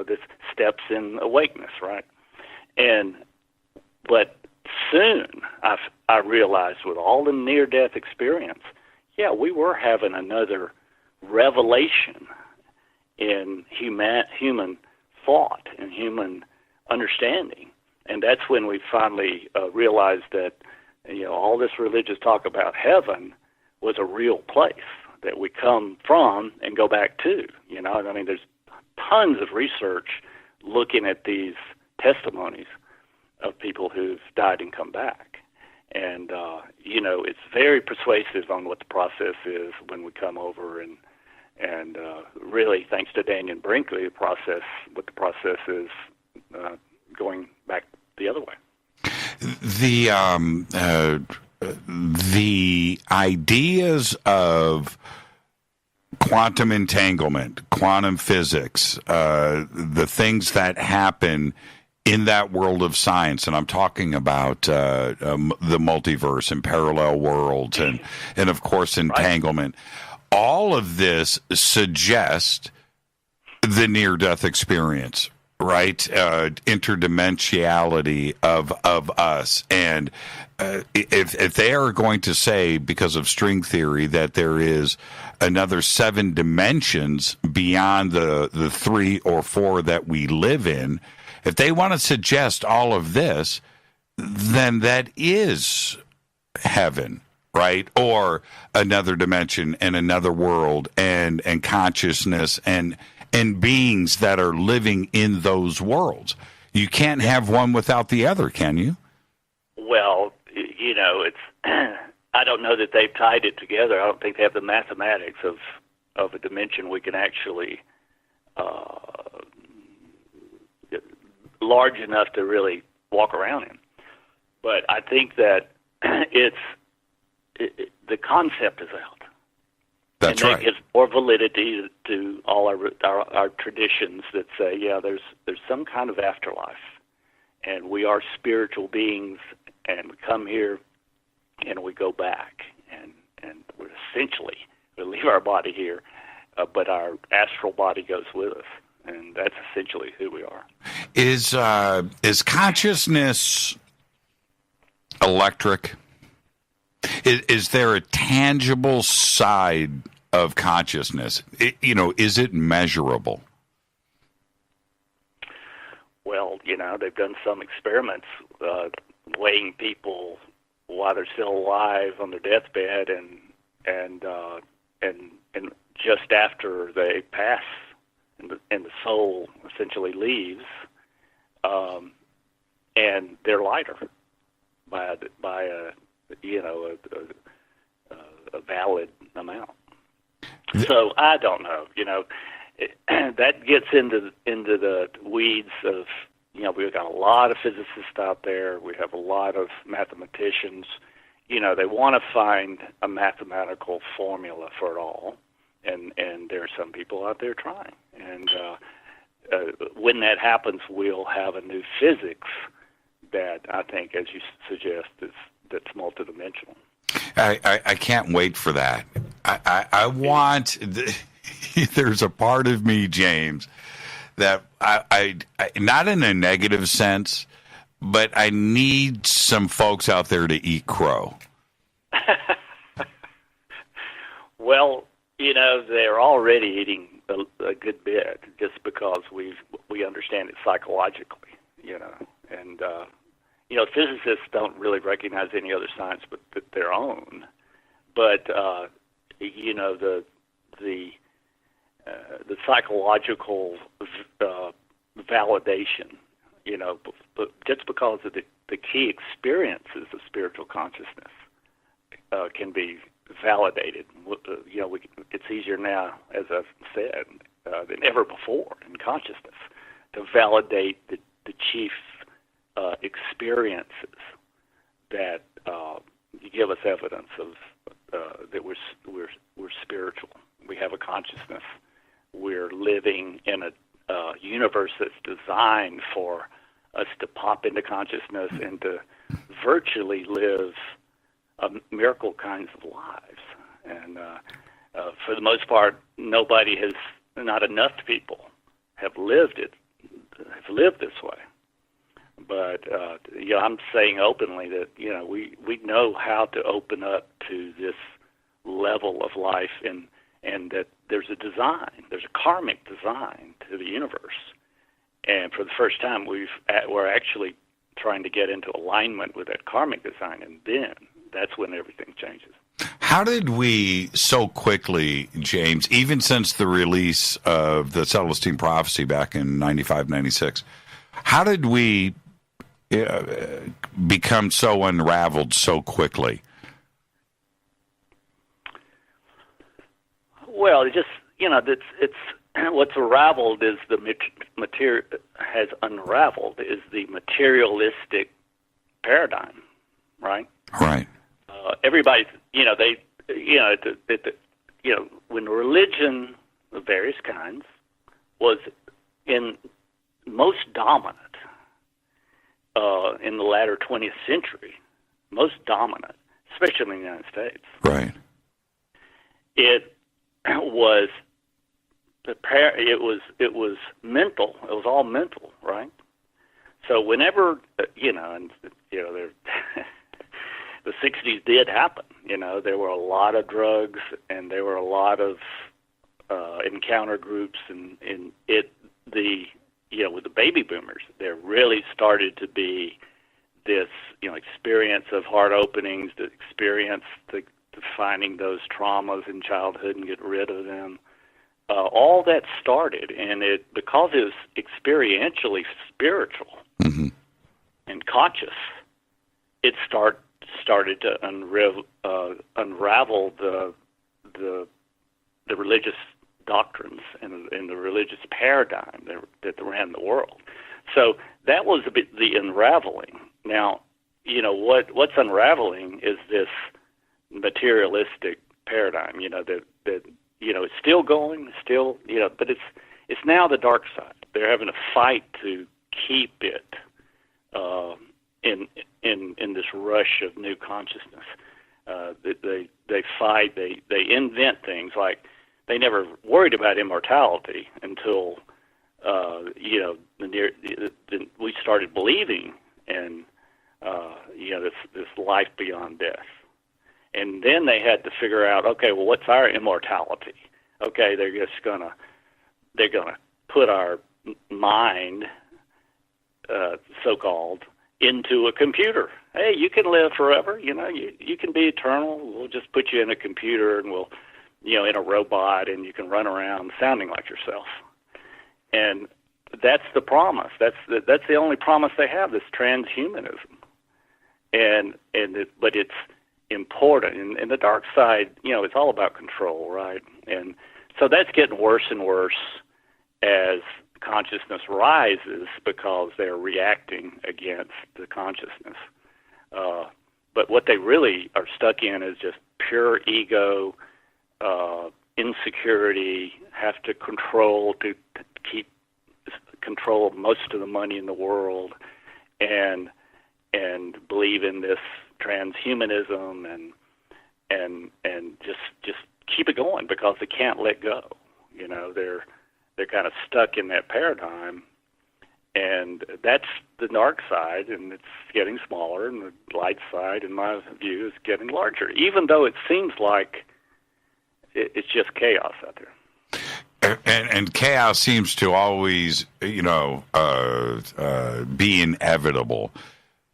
This steps in awakeness, right?" But soon I realized, with all the near-death experience, we were having another revelation in human thought and human understanding. And that's when we finally realized that all this religious talk about heaven was a real place that we come from and go back to. There's tons of research looking at these testimonies of people who've died and come back. And, it's very persuasive on what the process is when we come over, and really, thanks to Daniel Brinkley, what the process is going back the other way. The ideas of quantum entanglement, quantum physics, the things that happen in that world of science, and I'm talking about the multiverse and parallel worlds, and of course entanglement. Right. All of this suggests the near-death experience, right? Interdimensionality of us, and if they are going to say, because of string theory, that there is another 7 dimensions beyond the 3 or 4 that we live in. If they want to suggest all of this, then that is heaven, right? Or another dimension and another world and consciousness and beings that are living in those worlds. You can't have one without the other, can you? Well, it's I don't know that they've tied it together. I don't think they have the mathematics of a dimension we can actually large enough to really walk around in. But I think that the concept is out. That's and right. That gives more validity to all our traditions that say, there's some kind of afterlife, and we are spiritual beings, and we come here and we go back, and we're essentially we leave our body here, but our astral body goes with us. And that's essentially who we are. Is consciousness electric? Is there a tangible side of consciousness? Is it measurable? Well, they've done some experiments weighing people while they're still alive on their deathbed, and just after they pass. And the soul essentially leaves, and they're lighter by a valid amount. So I don't know. That gets into the weeds of we've got a lot of physicists out there. We have a lot of mathematicians. They want to find a mathematical formula for it all. And there are some people out there trying. And when that happens, we'll have a new physics that I think, as you suggest, that's multidimensional. I can't wait for that. I want. There's a part of me, James, that I not in a negative sense, but I need some folks out there to eat crow. Well. They're already eating a good bit, just because we understand it psychologically, and physicists don't really recognize any other science but their own. But the psychological validation, but just because of the key experiences of spiritual consciousness can be validated. It's easier now, as I've said, than ever before in consciousness to validate the chief experiences that give us evidence of that we're spiritual. We have a consciousness. We're living in a universe that's designed for us to pop into consciousness and to virtually live miracle kinds of lives. And for the most part, not enough people have lived this way. But I'm saying openly that we know how to open up to this level of life, and that there's a karmic design to the universe. And for the first time, we're actually trying to get into alignment with that karmic design, and then that's when everything changes. How did we so quickly, James, even since the release of the Celestine prophecy back in 95, 96, how did we become so unraveled so quickly? Well, it's what's unraveled is the material has unraveled is the materialistic paradigm, right? Right. Everybody, when religion of various kinds was most dominant in the latter 20th century, most dominant, especially in the United States. Right. It was mental. It was all mental, right? So whenever the 60s did happen. There were a lot of drugs, and there were a lot of encounter groups, and with the baby boomers, there really started to be this experience of heart openings, the experience to finding those traumas in childhood and get rid of them. All that started, and because it was experientially spiritual and conscious, it started to unravel the religious doctrines and the religious paradigm that ran the world. So that was a bit the unraveling. Now, what's unraveling is this materialistic paradigm. That it's still going, but it's now the dark side. They're having a fight to keep it in this rush of new consciousness. They fight. They invent things like they never worried about immortality until we started believing in this life beyond death. And then they had to figure out, okay, well, what's our immortality? Okay, they're gonna put our mind, so-called, into a computer. Hey, you can live forever. You can be eternal. We'll just put you in a computer, and we'll, in a robot, and you can run around sounding like yourself. And that's the promise. That's the only promise they have. This transhumanism, but it's important. And the dark side, it's all about control, right? And so that's getting worse and worse as consciousness rises, because they're reacting against the consciousness. But what they really are stuck in is just pure ego, insecurity, have to control to keep control of most of the money in the world, and believe in this transhumanism and just keep it going because they can't let go. They're kind of stuck in that paradigm, and that's the dark side, and it's getting smaller, and the light side, in my view, is getting larger, even though it seems like it's just chaos out there. And chaos seems to always, be inevitable.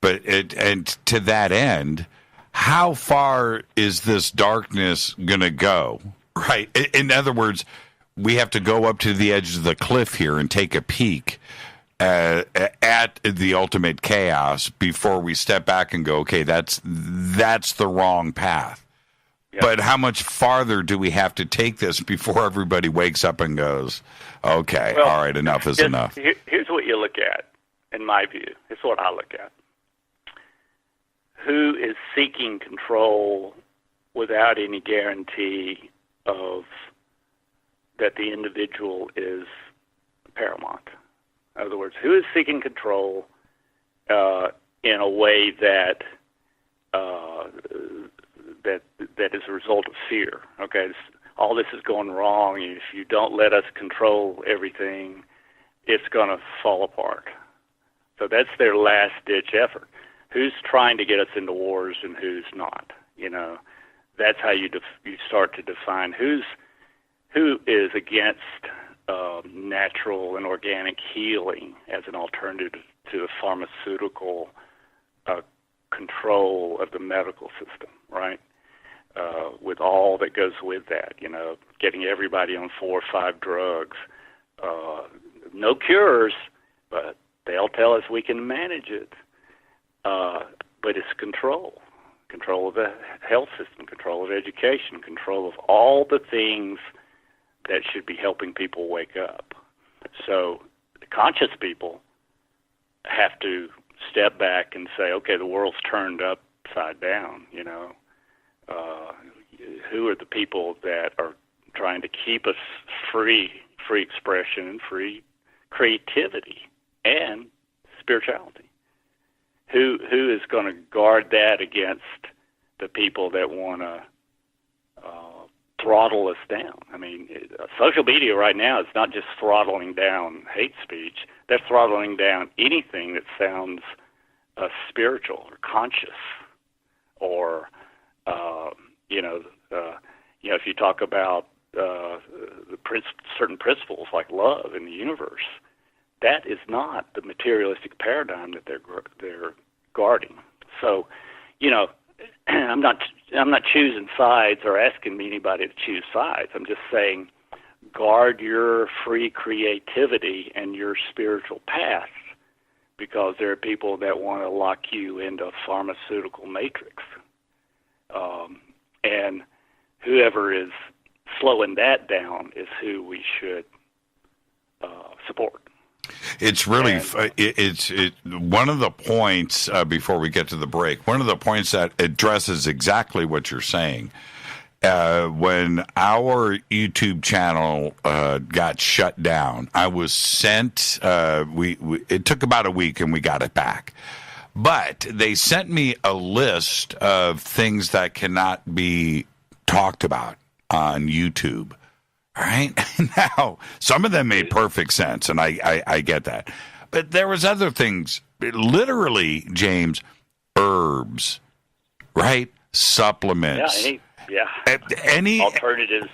And to that end, how far is this darkness going to go? Right. In other words, we have to go up to the edge of the cliff here and take a peek at the ultimate chaos before we step back and go, okay, that's the wrong path. Yep. But how much farther do we have to take this before everybody wakes up and goes, okay, well, all right, enough is enough? Here's what you look at, in my view. It's what I look at. Who is seeking control without any guarantee of that the individual is paramount? In other words, who is seeking control in a way that that is a result of fear? Okay, all this is going wrong. If you don't let us control everything, it's going to fall apart. So that's their last-ditch effort. Who's trying to get us into wars and who's not? That's how you start to define who is against natural and organic healing as an alternative to the pharmaceutical control of the medical system, right? With all that goes with that, getting everybody on 4 or 5 drugs. No cures, but they'll tell us we can manage it. But it's control of the health system, control of education, control of all the things that should be helping people wake up. So the conscious people have to step back and say, okay, the world's turned upside down, who are the people that are trying to keep us free expression and free creativity and spirituality? Who is going to guard that against the people that want to throttle us down? I mean, social media right now is not just throttling down hate speech. They're throttling down anything that sounds spiritual or conscious, or if you talk about certain principles like love in the universe, that is not the materialistic paradigm that they're guarding. So, I'm not choosing sides or asking anybody to choose sides. I'm just saying, guard your free creativity and your spiritual path, because there are people that want to lock you into a pharmaceutical matrix. And whoever is slowing that down is who we should support. It's really it's one of the points before we get to the break. One of the points that addresses exactly what you're saying. When our YouTube channel got shut down, I was sent. It took about a week, and we got it back. But they sent me a list of things that cannot be talked about on YouTube. All right. Now, some of them made perfect sense, and I get that. But there was other things, literally, James, herbs, right? Supplements. Any alternatives.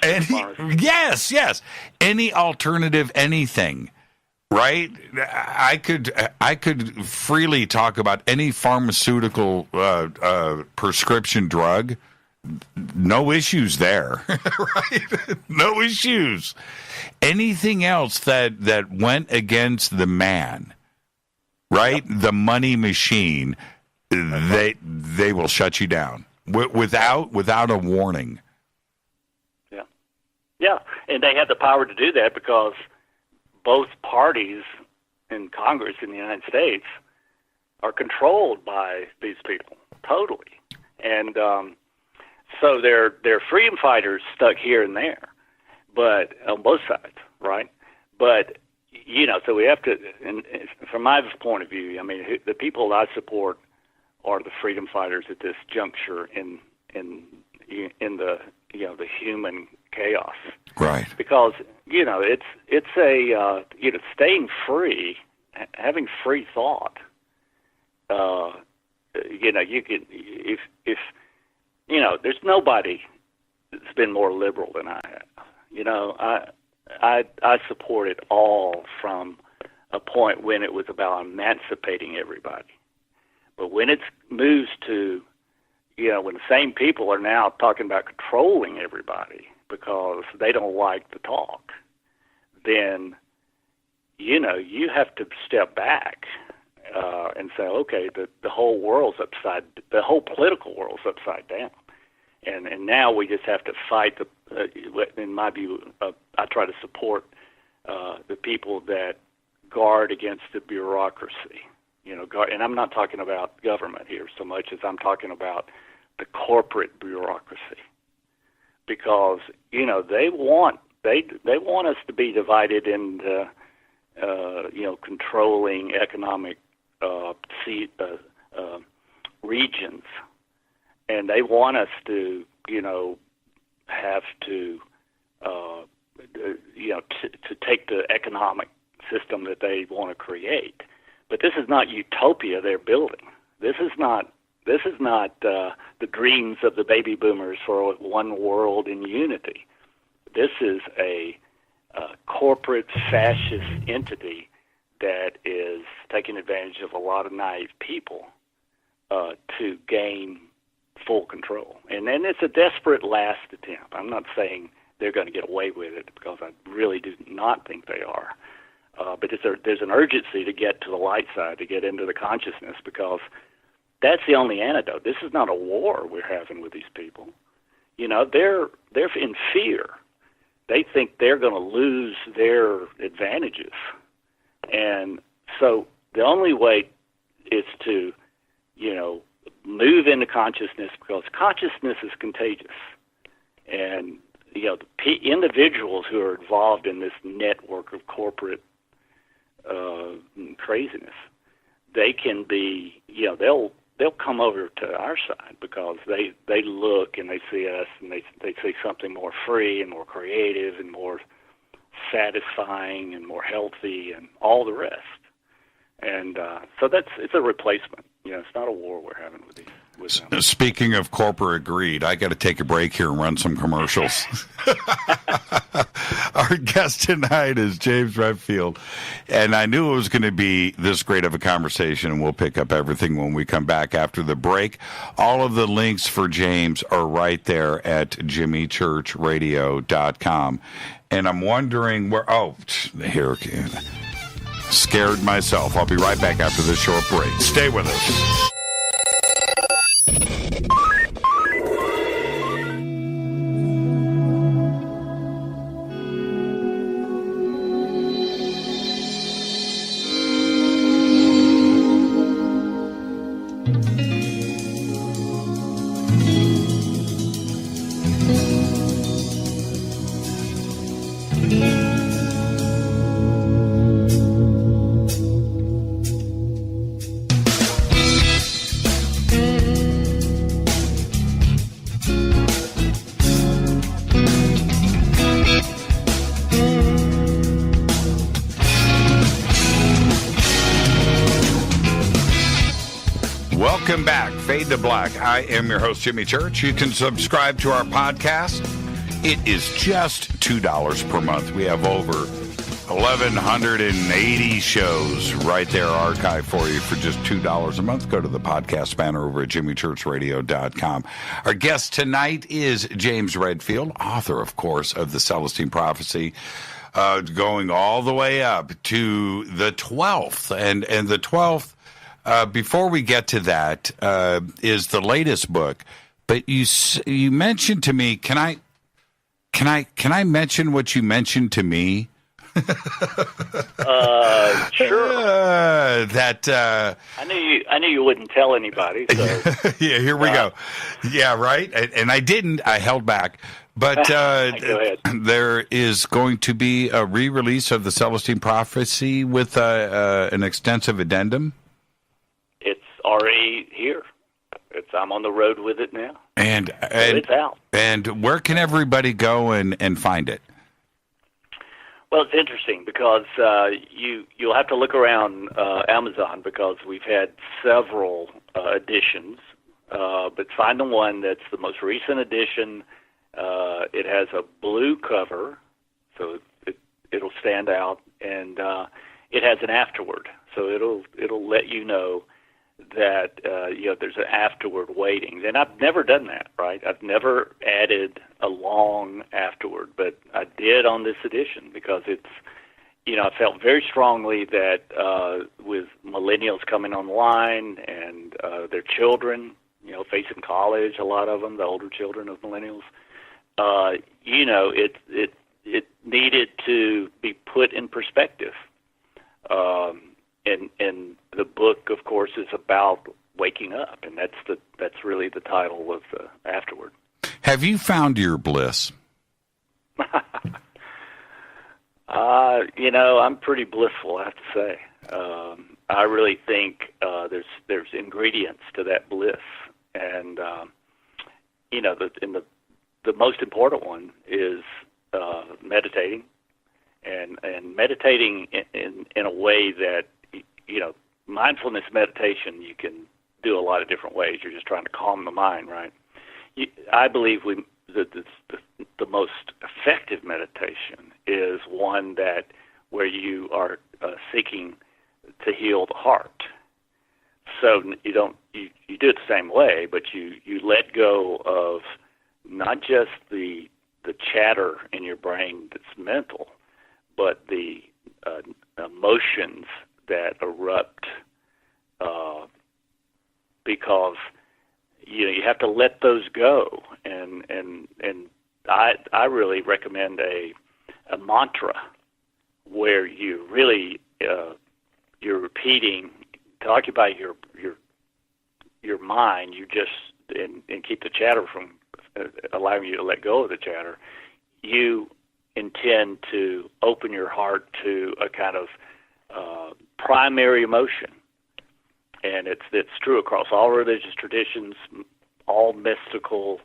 Yes. Any alternative, anything. Right? I could freely talk about any pharmaceutical prescription drug. No issues there, right? No issues. Anything else that went against the man, right? Yep. The money machine, they will shut you down without a warning. Yeah, and they have the power to do that because both parties in Congress in the United States are controlled by these people totally, and so they're freedom fighters stuck here and there, but on both sides, right? But so we have to. And from my point of view, I mean, the people I support are the freedom fighters at this juncture in the the human chaos, right? Because it's a staying free, having free thought. You can if there's nobody that's been more liberal than I have. I support it all from a point when it was about emancipating everybody. But when it moves to, when the same people are now talking about controlling everybody because they don't like the talk, then, you have to step back and say, okay, the whole political world's upside down. And now we just have to fight in my view, I try to support the people that guard against the bureaucracy. And I'm not talking about government here so much as I'm talking about the corporate bureaucracy, because they want us to be divided into controlling economic regions, and they want us to have to to take the economic system that they want to create. But this is not utopia they're building. This is not the dreams of the baby boomers for one world in unity. This is a corporate fascist entity that is taking advantage of a lot of naive people to gain full control. And then it's a desperate last attempt. I'm not saying they're going to get away with it, because I really do not think they are. But there's an urgency to get to the light side, to get into the consciousness, because that's the only antidote. This is not a war we're having with these people. They're in fear. They think they're going to lose their advantages. And so the only way is to, move into consciousness, because consciousness is contagious. And, the individuals who are involved in this network of corporate craziness, they can be, they'll come over to our side because they look and they see us and they see something more free and more creative and more satisfying and more healthy and all the rest. And so it's a replacement. It's not a war we're having with them. Speaking of corporate greed, I got to take a break here and run some commercials. Our guest tonight is James Redfield, and I knew it was going to be this great of a conversation, and we'll pick up everything when we come back after the break. All of the links for James are right there at jimmychurchradio.com. And I'm wondering here, scared myself. I'll be right back after this short break. Stay with us. Welcome back, Fade to Black. I am your host, Jimmy Church. You can subscribe to our podcast. It is just $2 per month. We have over 1,180 shows right there archived for you for just $2 a month. Go to the podcast banner over at jimmychurchradio.com. Our guest tonight is James Redfield, author, of course, of the Celestine Prophecy, going all the way up to the 12th. And the 12th, before we get to that, is the latest book. But you mentioned to me, can I mention what you mentioned to me? Sure. I knew you wouldn't tell anybody. So. Yeah, here we go. Yeah, right. And I didn't. I held back. But Go ahead. There is going to be a re-release of the Celestine Prophecy with an extensive addendum. It's already here. I'm on the road with it now. And so it's out. And where can everybody go and find it? Well, it's interesting because you'll have to look around Amazon, because we've had several editions, but find the one that's the most recent edition. It has a blue cover, so it'll stand out, and it has an afterward, so it'll let you know that there's an afterward waiting. And I've never done that, right? I've never added a long afterward, but I did on this edition because it's, I felt very strongly that with millennials coming online and their children, facing college, a lot of them, the older children of millennials, it needed to be put in perspective. And the book, of course, is about waking up, and that's really the title of the afterward. Have you found your bliss? I'm pretty blissful, I have to say. I really think there's ingredients to that bliss, and the most important one is meditating, and meditating in a way that mindfulness meditation you can do a lot of different ways. You're just trying to calm the mind, right? I believe the most effective meditation is one where you are seeking to heal the heart. So you do it the same way, but you let go of not just the chatter in your brain that's mental, but the emotions that erupt because you have to let those go, and I really recommend a mantra where you really you're repeating to occupy your mind. You just and keep the chatter from allowing you to let go of the chatter. You intend to open your heart to a kind of primary emotion, and it's true across all religious traditions, all mystical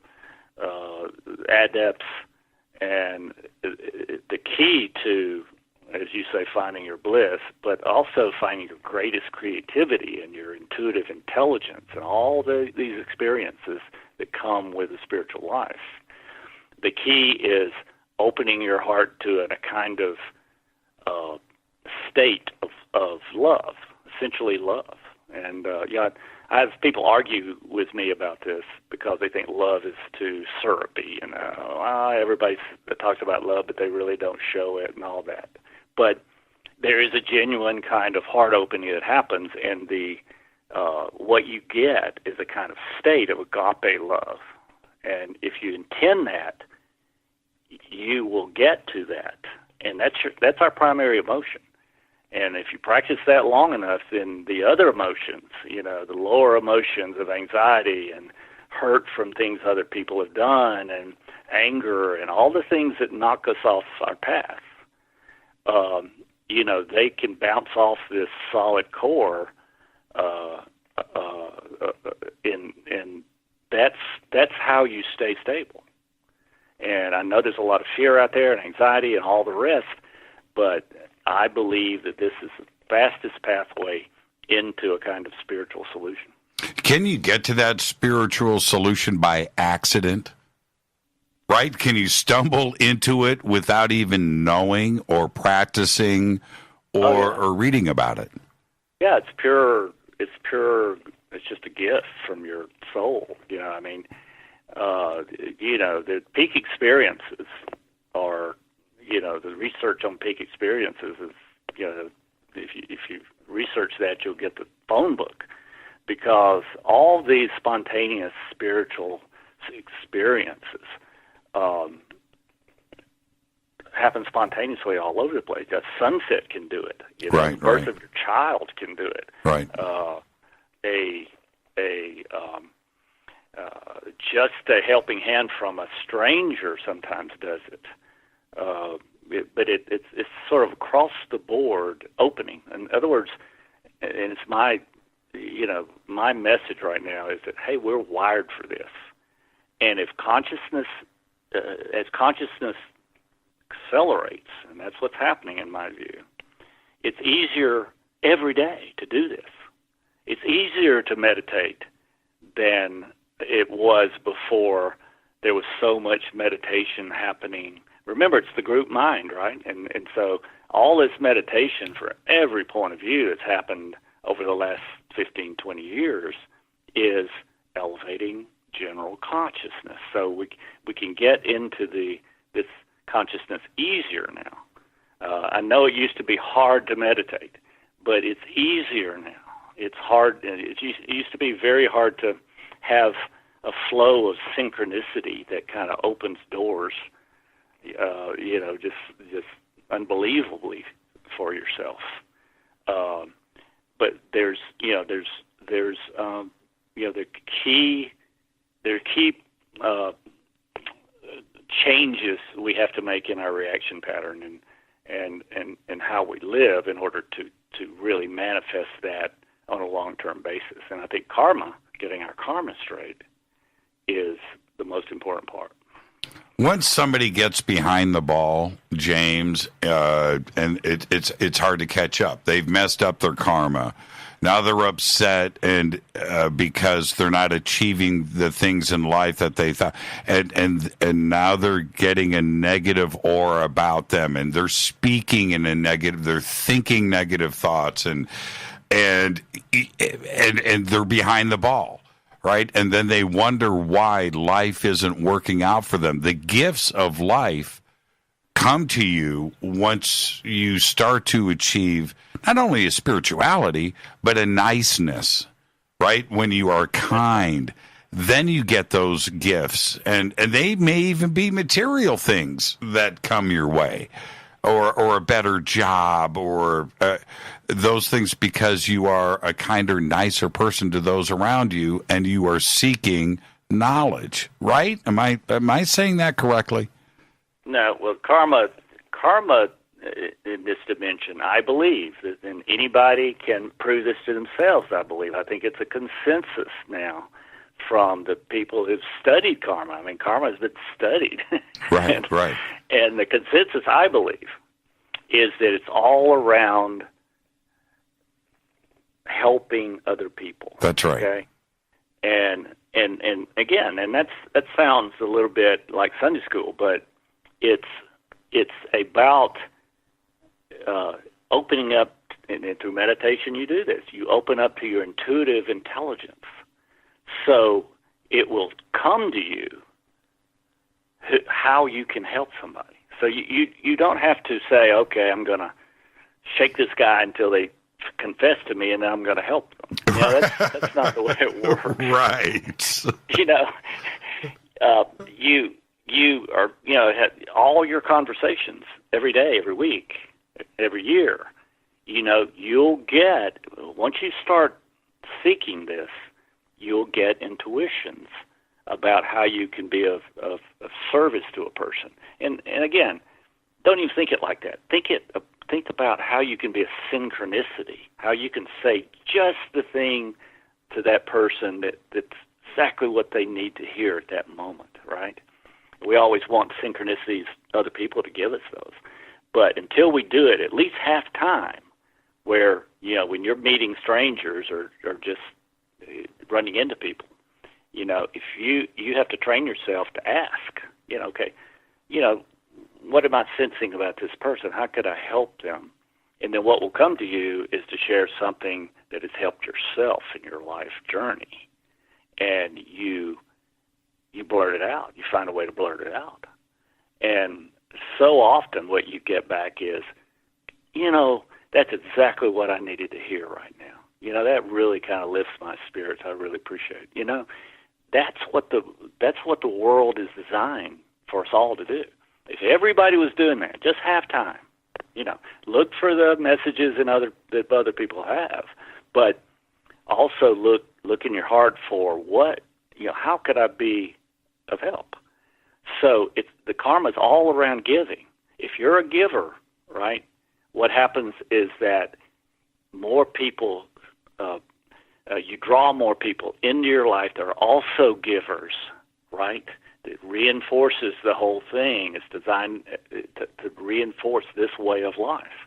adepts, and the key to, as you say, finding your bliss, but also finding your greatest creativity and your intuitive intelligence and all these experiences that come with a spiritual life. The key is opening your heart to a kind of state of love, essentially love. And I have people argue with me about this because they think love is too syrupy. Everybody talks about love, but they really don't show it and all that. But there is a genuine kind of heart opening that happens, and what you get is a kind of state of agape love. And if you intend that, you will get to that, and that's our primary emotion. And if you practice that long enough, then the other emotions, the lower emotions of anxiety and hurt from things other people have done, and anger, and all the things that knock us off our path, they can bounce off this solid core, and that's how you stay stable. And I know there's a lot of fear out there and anxiety and all the rest, but I believe that this is the fastest pathway into a kind of spiritual solution. Can you get to that spiritual solution by accident? Right? Can you stumble into it without even knowing or practicing or reading about it? Yeah, it's pure. It's just a gift from your soul. The peak experiences are, the research on peak experiences is, if you research that, you'll get the phone book, because all these spontaneous spiritual experiences happen spontaneously all over the place. A sunset can do it. The birth of your child can do it. Right. Just a helping hand from a stranger sometimes does it. But it's sort of across the board opening. In other words, and it's my message right now is that, hey, we're wired for this. And if as consciousness accelerates, and that's what's happening in my view, it's easier every day to do this. It's easier to meditate than it was before there was so much meditation happening remember, it's the group mind, right? And so all this meditation for every point of view that's happened over the last 15, 20 years is elevating general consciousness. So we can get into this consciousness easier now. I know it used to be hard to meditate, but it's easier now. It's hard. It used to be very hard to have a flow of synchronicity that kind of opens doors, just unbelievably for yourself. But there's key changes we have to make in our reaction pattern and how we live in order to really manifest that on a long-term basis. And I think getting our karma straight, is the most important part. Once somebody gets behind the ball, James, and it's hard to catch up. They've messed up their karma. Now they're upset, and because they're not achieving the things in life that they thought, and now they're getting a negative aura about them, and they're speaking in a negative. They're thinking negative thoughts, and they're behind the ball. Right? And then they wonder why life isn't working out for them. The gifts of life come to you once you start to achieve not only a spirituality, but a niceness, right? When you are kind, then you get those gifts. And they may even be material things that come your way, or a better job, or those things, because you are a kinder, nicer person to those around you, and you are seeking knowledge, right? Am I saying that correctly? No, well, karma in this dimension, I believe, and anybody can prove this to themselves, I believe. I think it's a consensus now from the people who've studied karma. I mean, karma has been studied. Right, right. And the consensus, I believe, is that it's all around helping other people. That's right. Okay? And again, and that sounds a little bit like Sunday school, but it's about opening up, and through meditation you do this. You open up to your intuitive intelligence. So it will come to you how you can help somebody. So you don't have to say, okay, I'm going to shake this guy until they confess to me, and then I'm going to help them. You know, that's not the way it works. Right. You are, all your conversations every day, every week, every year, you'll get, once you start seeking this, you'll get intuitions about how you can be of service to a person. And again, don't even think it like that. Think about how you can be a synchronicity, how you can say just the thing to that person that's exactly what they need to hear at that moment, right? We always want synchronicities, other people to give us those. But until we do it at least half time, where, when you're meeting strangers or just running into people, if you have to train yourself to ask, okay, what am I sensing about this person? How could I help them? And then what will come to you is to share something that has helped yourself in your life journey. And you blurt it out. You find a way to blurt it out. And so often what you get back is, that's exactly what I needed to hear right now. That really kind of lifts my spirits. I really appreciate it. That's what the world is designed for us all to do. If everybody was doing that, just half time, look for the messages that other people have, but also look in your heart for what, how could I be of help? So the karma is all around giving. If you're a giver, right, what happens is that more people, you draw more people into your life that are also givers, right? It reinforces the whole thing. It's designed to reinforce this way of life.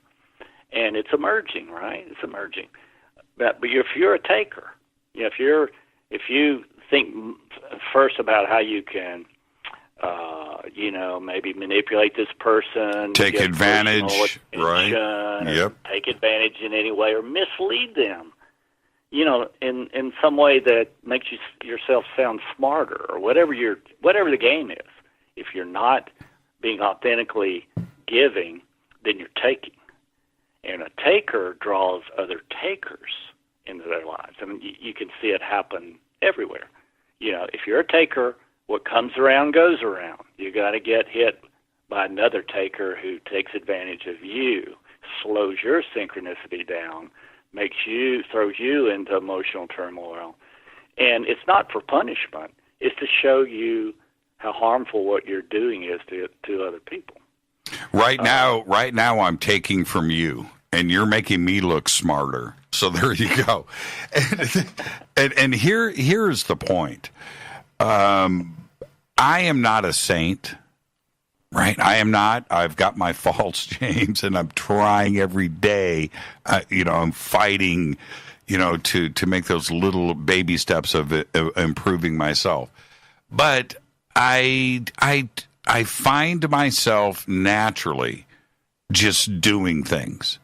And it's emerging, right? It's emerging. But if you're a taker, if you think first about how you can maybe manipulate this person, take get advantage, right? Yep. Take advantage in any way, or mislead them, in some way that makes yourself sound smarter, or whatever the game is. If you're not being authentically giving, then you're taking, and a taker draws other takers into their lives. I mean, you can see it happen everywhere. If you're a taker, what comes around goes around. You got to get hit by another taker who takes advantage of you, slows your synchronicity down, throws you into emotional turmoil. And it's not for punishment. It's to show you how harmful what you're doing is to other people. Right now I'm taking from you, and you're making me look smarter. So there you go. And here's the point. I am not a saint, right? I am not. I've got my faults, James, and I'm trying every day. I'm fighting, to make those little baby steps of improving myself. But I find myself naturally just doing things.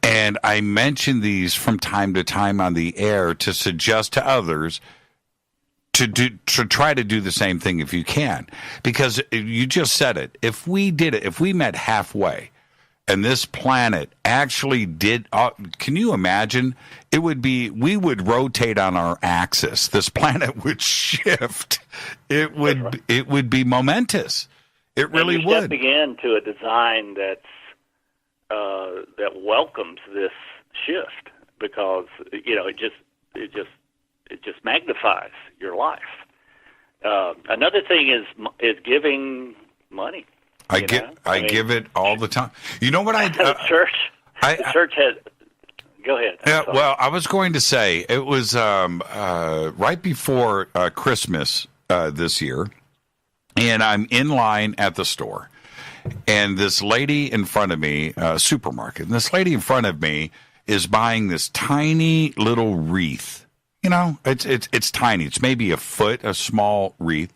And I mention these from time to time on the air to suggest to others to try to do the same thing if you can. Because you just said it. If we did it, if we met halfway and this planet actually did, can you imagine? We would rotate on our axis. This planet would shift. It would be momentous. It really would. Stepping into a design that welcomes this shift, because it just magnifies your life. Another thing is giving money. I give it all the time. You know what the church has. Go ahead. Well, I was going to say it was right before Christmas this year, and I'm in line at the store, and this lady in front of me, supermarket, and this lady in front of me is buying this tiny little wreath. It's tiny. It's maybe a foot, a small wreath,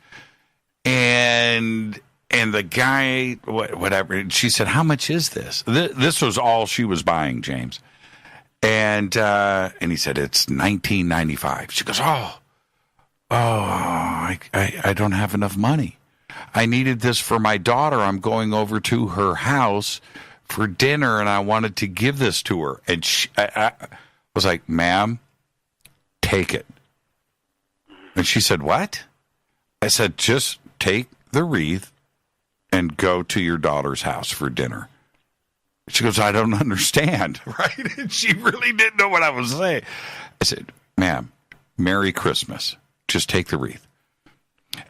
and the guy, whatever. And she said, "How much is this?" This was all she was buying, James. And he said, "It's $19.95." She goes, I don't have enough money. I needed this for my daughter. I'm going over to her house for dinner, and I wanted to give this to her. And I was like, "Ma'am, take it." And she said, "What?" I said, "Just take the wreath and go to your daughter's house for dinner." She goes, "I don't understand," right? And she really didn't know what I was saying. I said, "Ma'am, Merry Christmas. Just take the wreath."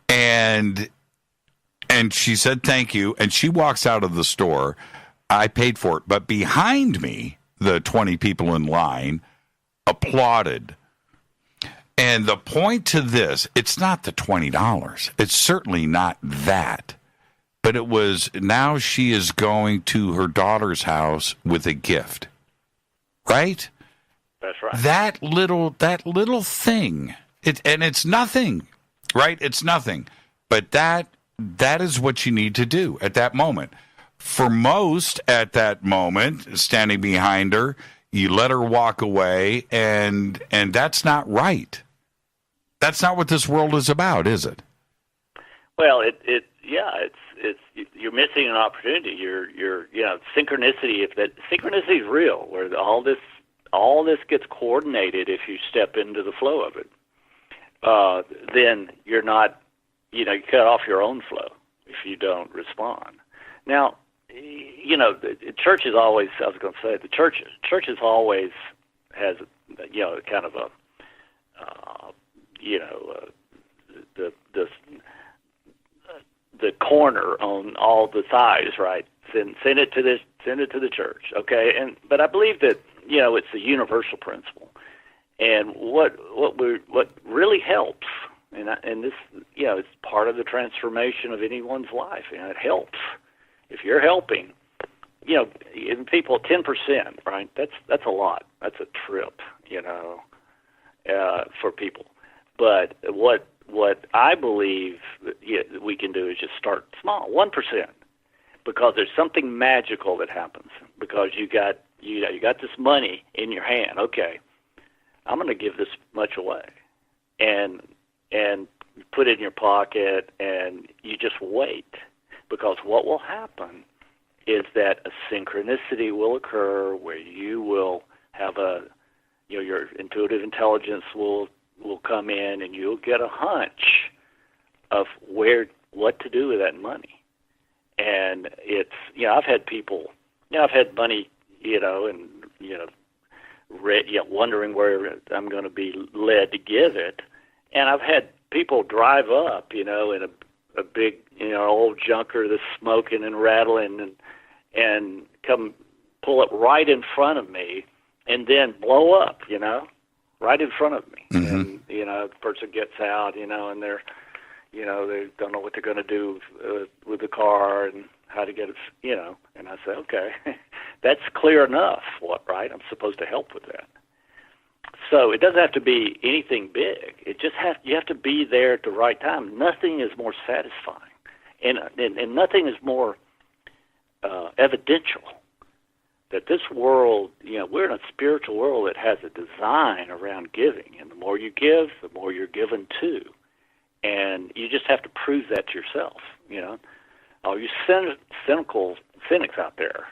And she said, "Thank you." And she walks out of the store. I paid for it. But behind me, the 20 people in line applauded. And the point to this, it's not the $20. It's certainly not that. But it was, now she is going to her daughter's house with a gift. Right? That's right. That little thing, and it's nothing, right? It's nothing. But that is what you need to do at that moment. For most at that moment, standing behind her, you let her walk away, and that's not right. That's not what this world is about, is it? Well, it's you're missing an opportunity. You're synchronicity. If that synchronicity is real, where all this gets coordinated, if you step into the flow of it, then you're not, you cut off your own flow if you don't respond. Now, the church is always, I was going to say, the church is always has, kind of a, the corner on all the sides, right? Send it to the church, okay? But I believe that it's a universal principle, and what really helps, and this it's part of the transformation of anyone's life, and it helps if you're helping. In people, 10%, right? That's a lot. That's a trip, for people. But what what I believe that we can do is just start small, 1%, because there's something magical that happens because you got this money in your hand. Okay, I'm going to give this much away, and put it in your pocket, and you just wait, because what will happen is that a synchronicity will occur where you will have your intuitive intelligence will come in, and you'll get a hunch of what to do with that money. And it's, I've had people, I've had money, and wondering where I'm going to be led to give it. And I've had people drive up, in a big, old junker that's smoking and rattling and come pull up right in front of me and then blow up, right in front of me. Mm-hmm. And, the person gets out, and they're, they don't know what they're going to do with the car and how to get it, and I say, okay, that's clear enough, right? I'm supposed to help with that. So it doesn't have to be anything big. You have to be there at the right time. Nothing is more satisfying, and nothing is more evidential that this world, we're in a spiritual world that has a design around giving, and the more you give, the more you're given to, and you just have to prove that to yourself. All you cynical cynics out there,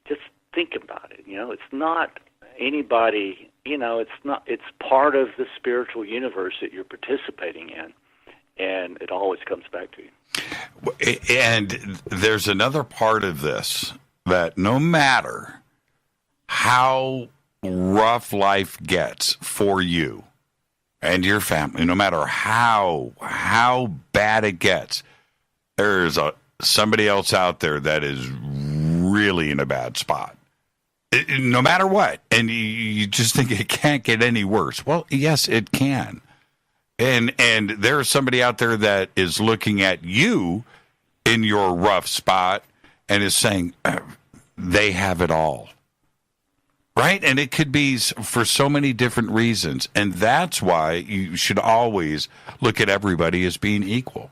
just think about it. It's not anybody, it's part of the spiritual universe that you're participating in, and it always comes back to you. And there's another part of this that no matter how rough life gets for you and your family, no matter how bad it gets, there's somebody else out there that is really in a bad spot. No matter what. And you just think it can't get any worse. Well, yes, it can. And there's somebody out there that is looking at you in your rough spot and is saying, they have it all. Right? And it could be for so many different reasons. And that's why you should always look at everybody as being equal.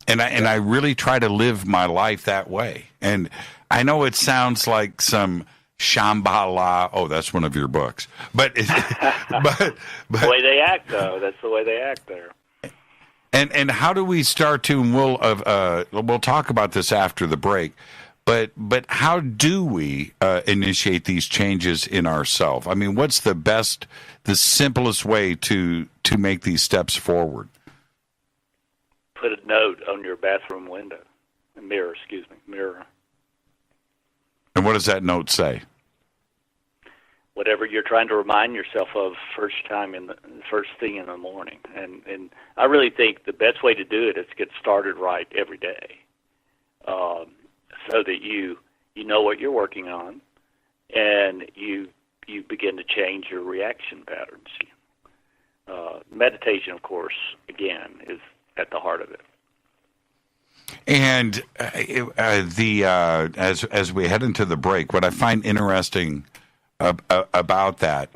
And I really try to live my life that way. And I know it sounds like some Shambhala. Oh, that's one of your books. But the way they act, though, that's the way they act there. And how do we start to? And we'll talk about this after the break. But how do we initiate these changes in ourselves? I mean, what's the simplest way to make these steps forward? Put a note on your bathroom window, mirror. And what does that note say? Whatever you're trying to remind yourself of first thing in the morning. And I really think the best way to do it is to get started right every day, so that you know what you're working on, and you begin to change your reaction patterns. Meditation, of course, again, is at the heart of it. And as we head into the break, what I find interesting about that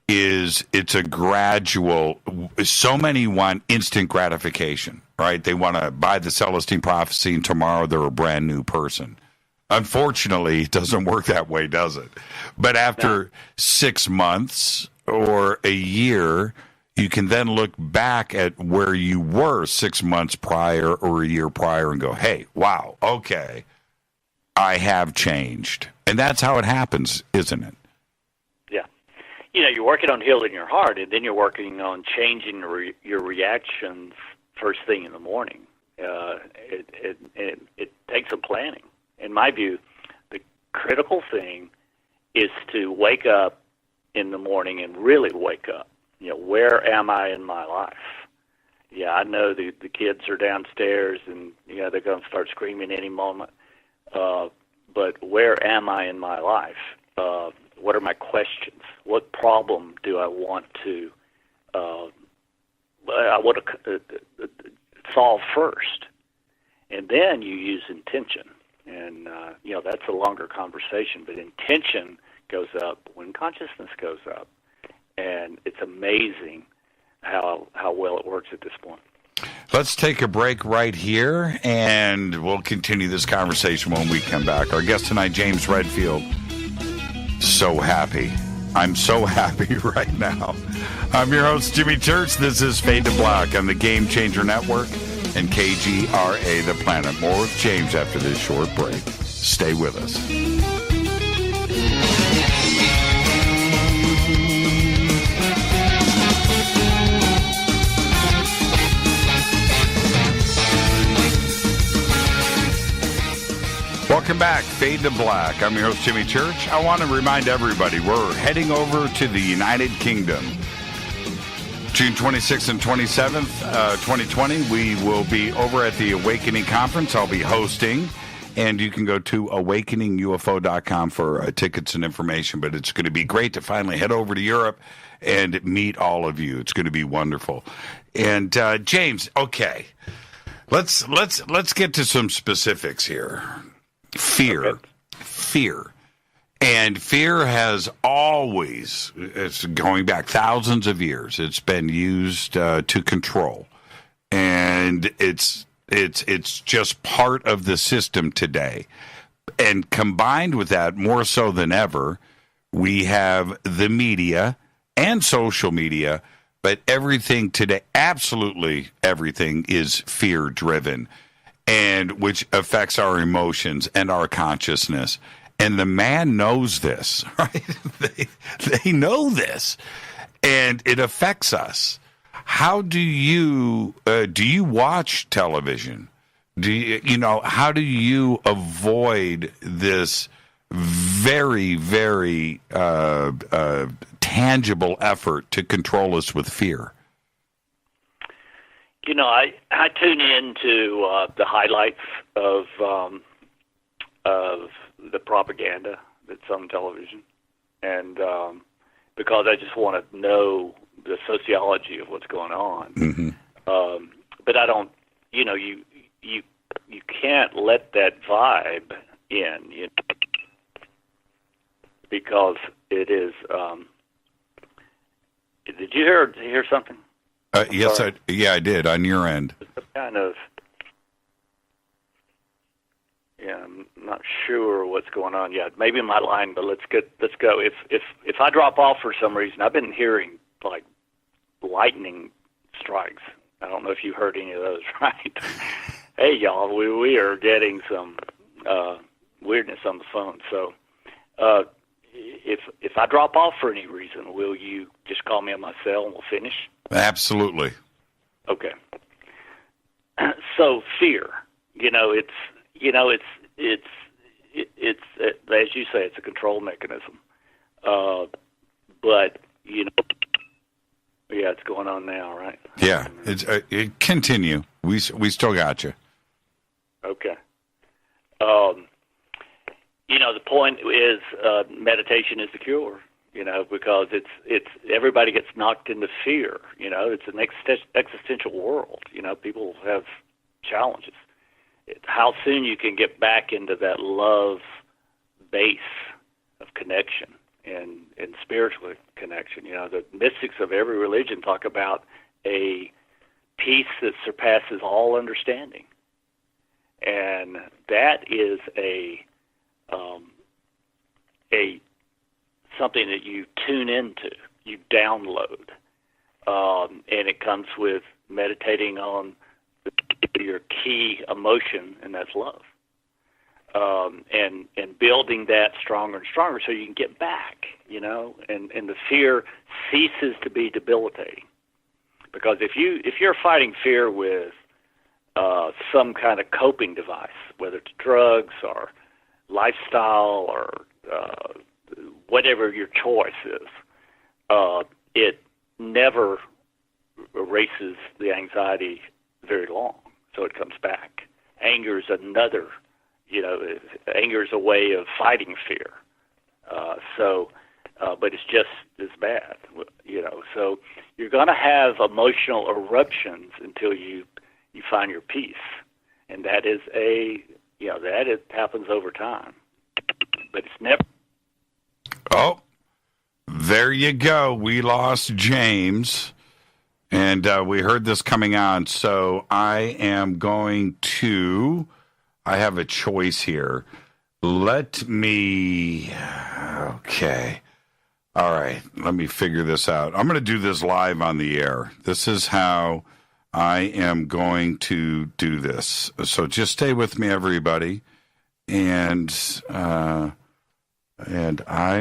is it's a gradual. So many want instant gratification, right? They want to buy the Celestine prophecy, and tomorrow they're a brand new person. Unfortunately, it doesn't work that way, does it? But after 6 months or a year, you can then look back at where you were 6 months prior or a year prior and go, hey, wow, okay, I have changed. And that's how it happens, isn't it? Yeah. You're working on healing your heart, and then you're working on changing your reactions first thing in the morning. It takes some planning. In my view, the critical thing is to wake up in the morning and really wake up. Where am I in my life? Yeah, I know the kids are downstairs and they're going to start screaming any moment. But where am I in my life? What are my questions? What problem do I want to solve first? And then you use intention. And, that's a longer conversation. But intention goes up when consciousness goes up. And it's amazing how well it works at this point. Let's take a break right here, and we'll continue this conversation when we come back. Our guest tonight, James Redfield. So happy. I'm so happy right now. I'm your host, Jimmy Church. This is Fade to Black on the Game Changer Network and KGRA The Planet. More with James after this short break. Stay with us. Welcome back, Fade to Black. I'm your host, Jimmy Church. I want to remind everybody we're heading over to the United Kingdom. June 26th and 27th, 2020, we will be over at the Awakening Conference. I'll be hosting, and you can go to awakeningufo.com for tickets and information. But it's going to be great to finally head over to Europe and meet all of you. It's going to be wonderful. And James, okay, let's get to some specifics here. Fear. And fear has always, it's going back thousands of years, it's been used to control. And it's just part of the system today. And combined with that, more so than ever, we have the media and social media, but everything today, absolutely everything, is fear-driven. And which affects our emotions and our consciousness. And the man knows this, right? They know this, and it affects us. How do you watch television? How do you avoid this very, very tangible effort to control us with fear? I tune into the highlights of the propaganda that's on television, and because I just want to know the sociology of what's going on. Mm-hmm. But I don't, you can't let that vibe in, because it is. Did you hear something? Yes, I did, on your end. Kind of, I'm not sure what's going on yet. Maybe my line, but let's go. If I drop off for some reason, I've been hearing like lightning strikes. I don't know if you heard any of those, right? Hey, y'all, we are getting some weirdness on the phone. So if I drop off for any reason, will you just call me on my cell and we'll finish? Absolutely. Okay. So fear, it's as you say, it's a control mechanism. But it's going on now, right? Yeah, it continue. We still got you. Okay. The point is meditation is the cure. Because it's everybody gets knocked into fear. It's an existential world. People have challenges. How soon you can get back into that love base of connection and spiritual connection. The mystics of every religion talk about a peace that surpasses all understanding, and that is a something that you tune into, you download, and it comes with meditating on your key emotion, and that's love, and building that stronger and stronger so you can get back, and the fear ceases to be debilitating. Because if you're fighting fear with some kind of coping device, whether it's drugs or lifestyle or whatever your choice is, it never erases the anxiety very long, so it comes back. Anger is another, anger is a way of fighting fear. But it's just as bad, So you're going to have emotional eruptions until you find your peace, and that is it happens over time, but it's never. Oh, there you go. We lost James. And we heard this coming on, so I have a choice here. Okay. All right, let me figure this out. I'm going to do this live on the air. This is how I am going to do this. So just stay with me, everybody, and I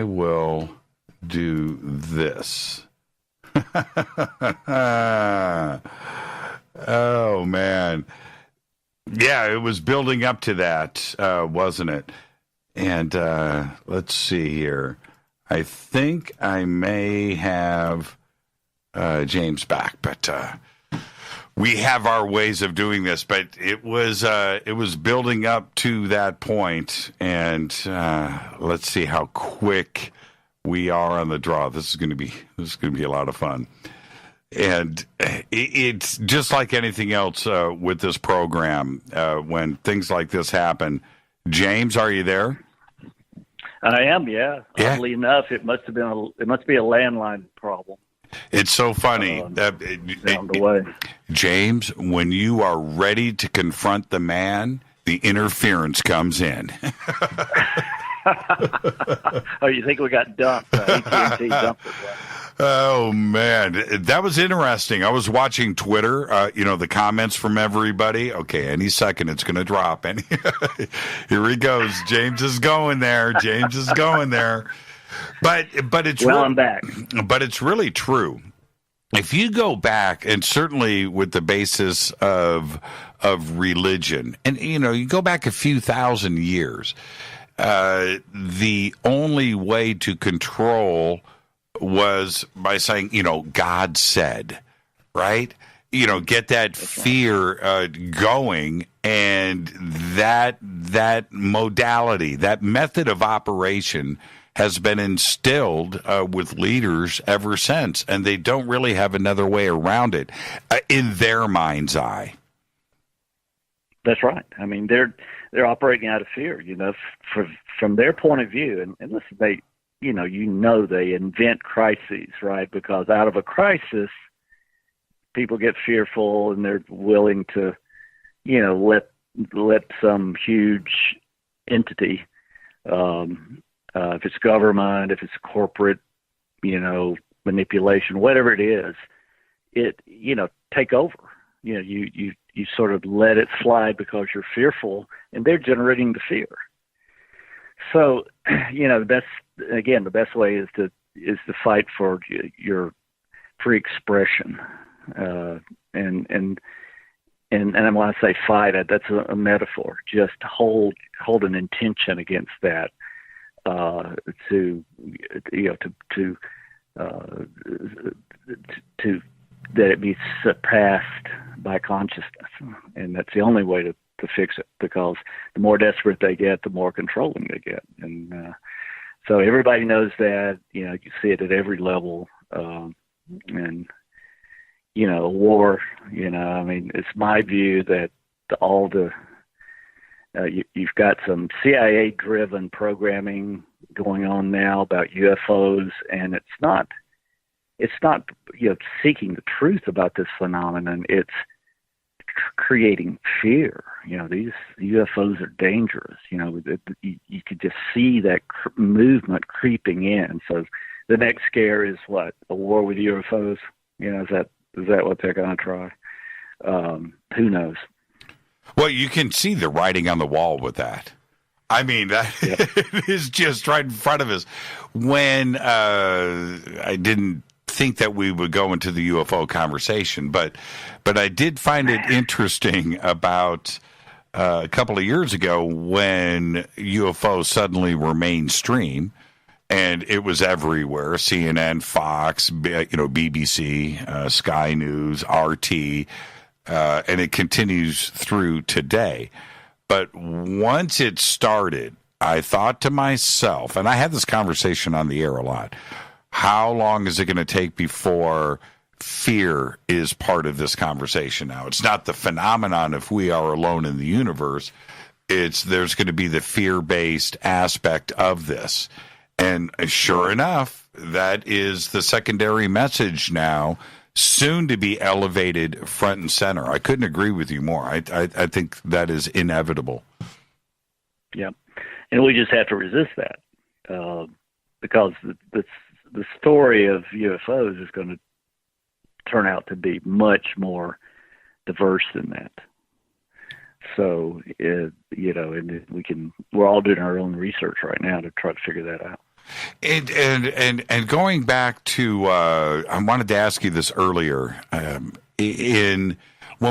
will do this. Oh, man. Yeah, it was building up to that, wasn't it? And let's see here. I think I may have James back, but we have our ways of doing this. But it was building up to that point, and let's see how quick we are on the draw. This is going to be a lot of fun, and it's just like anything else with this program. When things like this happen, James, are you there? I am, yeah. Oddly enough, it must be a landline problem. It's so funny. James, when you are ready to confront the man, the interference comes in. Oh, you think we got dumped? AT&T dumped it, right? Oh, man. That was interesting. I was watching Twitter, the comments from everybody. Okay, any second it's going to drop. And here he goes. James is going there. But it's I'm back. But it's really true. If you go back, and certainly with the basis of religion, and, you go back a few thousand years, the only way to control was by saying, God said, right? Get that fear going, and that modality, that method of operation has been instilled with leaders ever since, and they don't really have another way around it in their mind's eye. That's right. I mean, they're operating out of fear, from their point of view, and listen, they invent crises, right? Because out of a crisis, people get fearful, and they're willing to, let some huge entity, if it's government, if it's corporate, manipulation, whatever it is, take over. You sort of let it slide because you're fearful, and they're generating the fear. So, the best way is to fight for your free expression, and when I say fight, that's a metaphor. Just hold an intention against that, to that it be surpassed by consciousness, and that's the only way to fix it, because the more desperate they get, the more controlling they get. And so everybody knows that. You see it at every level. And war, it's my view that you've got some CIA driven programming going on now about UFOs, and it's not seeking the truth about this phenomenon. It's creating fear. These UFOs are dangerous. You could just see that movement creeping in. So the next scare is what? A war with UFOs? Is that what they're going to try? Who knows? Well, you can see the writing on the wall with that. I mean, that is just right in front of us. When I didn't think that we would go into the UFO conversation, but I did find it interesting about a couple of years ago when UFOs suddenly were mainstream, and it was everywhere: CNN, Fox, BBC, Sky News, RT, and it continues through today. But once it started, I thought to myself, and I had this conversation on the air a lot, how long is it going to take before fear is part of this conversation now? It's not the phenomenon if we are alone in the universe. There's going to be the fear-based aspect of this. And sure enough, that is the secondary message now soon to be elevated front and center. I couldn't agree with you more. I think that is inevitable. Yeah, and we just have to resist that because the story of UFOs is going to turn out to be much more diverse than that. So, and we're all doing our own research right now to try to figure that out. And going back to, I wanted to ask you this earlier. When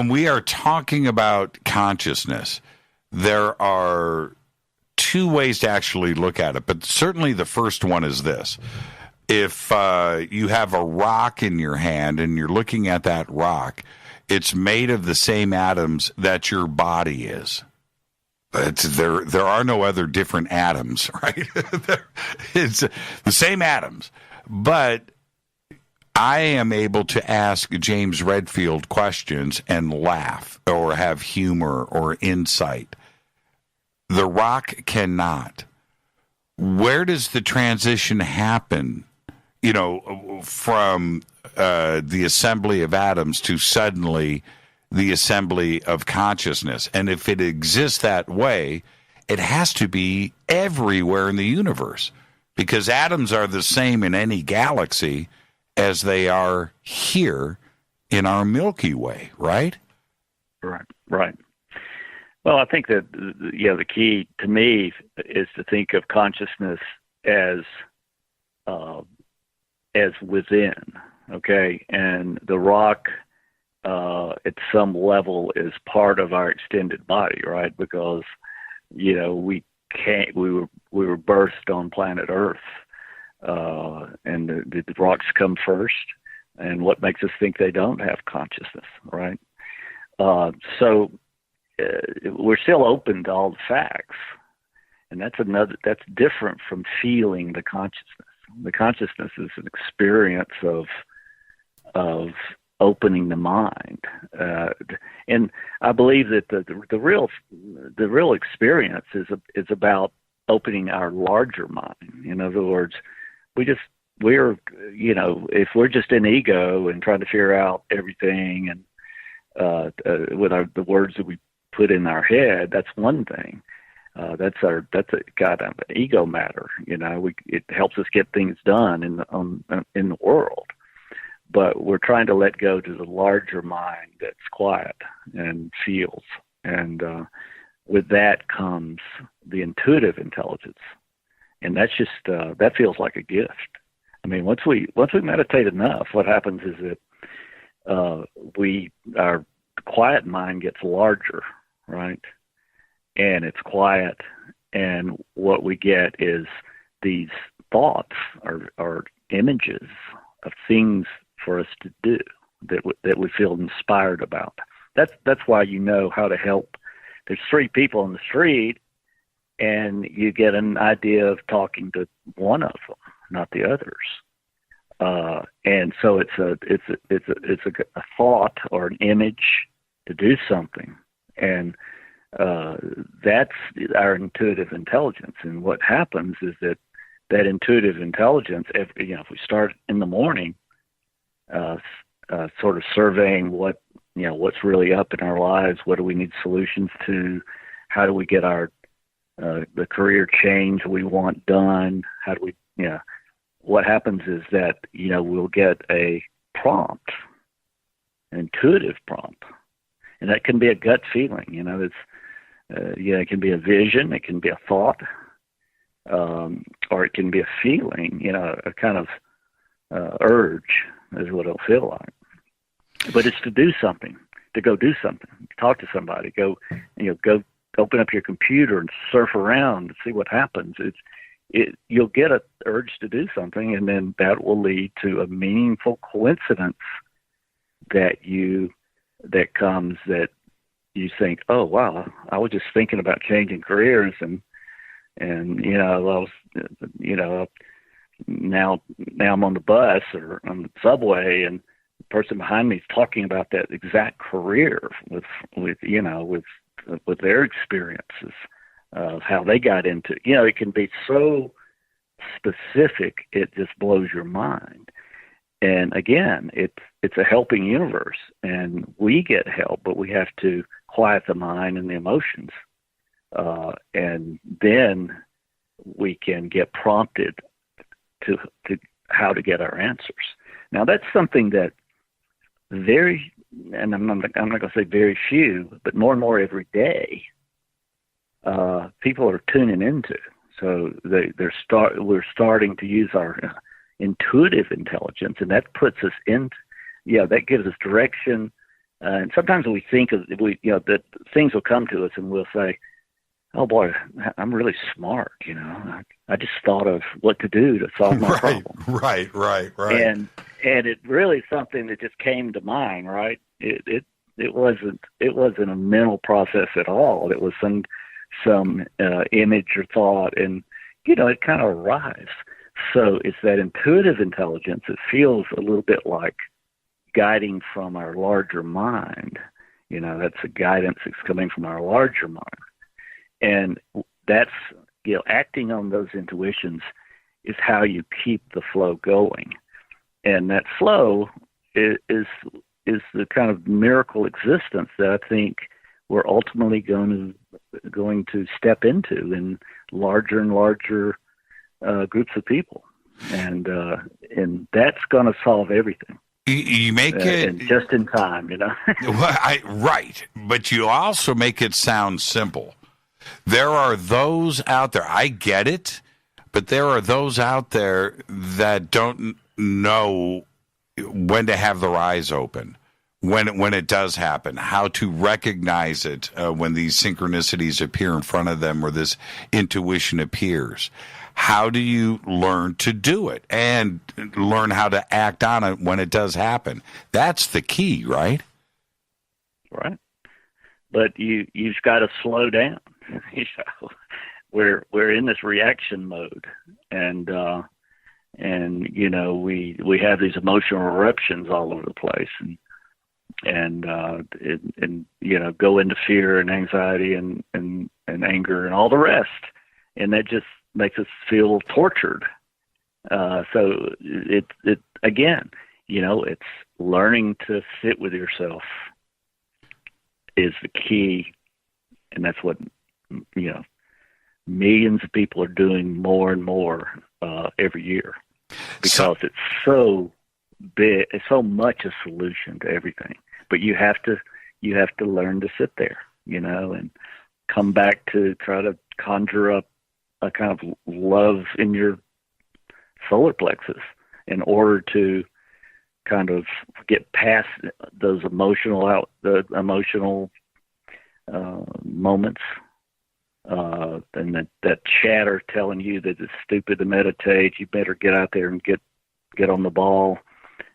we are talking about consciousness, there are two ways to actually look at it, but certainly the first one is this. If you have a rock in your hand and you're looking at that rock, it's made of the same atoms that your body is. There are no other different atoms, right? It's the same atoms. But I am able to ask James Redfield questions and laugh or have humor or insight. The rock cannot. Where does the transition happen, from the assembly of atoms to suddenly the assembly of consciousness? And if it exists that way, it has to be everywhere in the universe, because atoms are the same in any galaxy as they are here in our Milky Way, right? Right. Well, I think that the key to me is to think of consciousness as within, okay, and the rock at some level is part of our extended body, right? Because we were birthed on planet Earth, and the rocks come first, and what makes us think they don't have consciousness, right? So we're still open to all the facts, and that's different from feeling the consciousness. The consciousness is an experience of opening the mind, and I believe that the real experience is about opening our larger mind. In other words, if we're just in ego and trying to figure out everything and with the words that we put in our head, that's one thing. That's a kind of an ego matter. It helps us get things done in the world. But we're trying to let go to the larger mind that's quiet and feels, and with that comes the intuitive intelligence, and that's just that feels like a gift. I mean, once we meditate enough, what happens is that our quiet mind gets larger, right? And it's quiet, and what we get is these thoughts or images of things for us to do that we feel inspired about. That's why how to help. There's three people on the street, and you get an idea of talking to one of them, not the others. And so it's a thought or an image to do something, and that's our intuitive intelligence. And what happens is that intuitive intelligence, if we start in the morning, sort of surveying what's really up in our lives, what do we need solutions to, how do we get our the career change we want done, how do we what happens is that we'll get a prompt, an intuitive prompt, and that can be a gut feeling. It can be a vision, it can be a thought, or it can be a feeling, a kind of urge is what it'll feel like. But it's to do something, to go do something, talk to somebody, go open up your computer and surf around and see what happens. You'll get an urge to do something, and then that will lead to a meaningful coincidence that comes that you think, oh wow, I was just thinking about changing careers, and I was now I'm on the bus or on the subway, and the person behind me is talking about that exact career with their experiences of how they got into it. It can be so specific, it just blows your mind. And again, it's a helping universe, and we get help, but we have to quiet the mind and the emotions, and then we can get prompted to how to get our answers. Now, that's something that and I'm not going to say very few, but more and more every day, people are tuning into. So we're starting to use our intuitive intelligence, and that puts us in. That gives us direction. And sometimes we think that things will come to us, and we'll say, "Oh boy, I'm really smart." I just thought of what to do to solve my problem. Right. And it really something that just came to mind. Right? It wasn't a mental process at all. It was some image or thought, and it kind of arrives. So it's that intuitive intelligence. It feels a little bit like guiding from our larger mind. That's a guidance that's coming from our larger mind. And that's, acting on those intuitions is how you keep the flow going. And that flow is the kind of miracle existence that I think we're ultimately going to step into in larger and larger groups of people. And that's going to solve everything. You make it and just in time, Right, but you also make it sound simple. There are those out there, I get it, but there are those out there that don't know when to have their eyes open, when it does happen, how to recognize it when these synchronicities appear in front of them or this intuition appears. How do you learn to do it and learn how to act on it when it does happen? That's the key, right? Right. But you've got to slow down. We're in this reaction mode, and we have these emotional eruptions all over the place, and go into fear and anxiety and anger and all the rest, and that just makes us feel tortured. So it again, it's learning to sit with yourself is the key, and that's what millions of people are doing more and more every year, because it's so big, it's so much a solution to everything. But you have to learn to sit there, and come back to try to conjure up a kind of love in your solar plexus in order to kind of get past those emotional moments, and that chatter telling you that it's stupid to meditate. You better get out there and get on the ball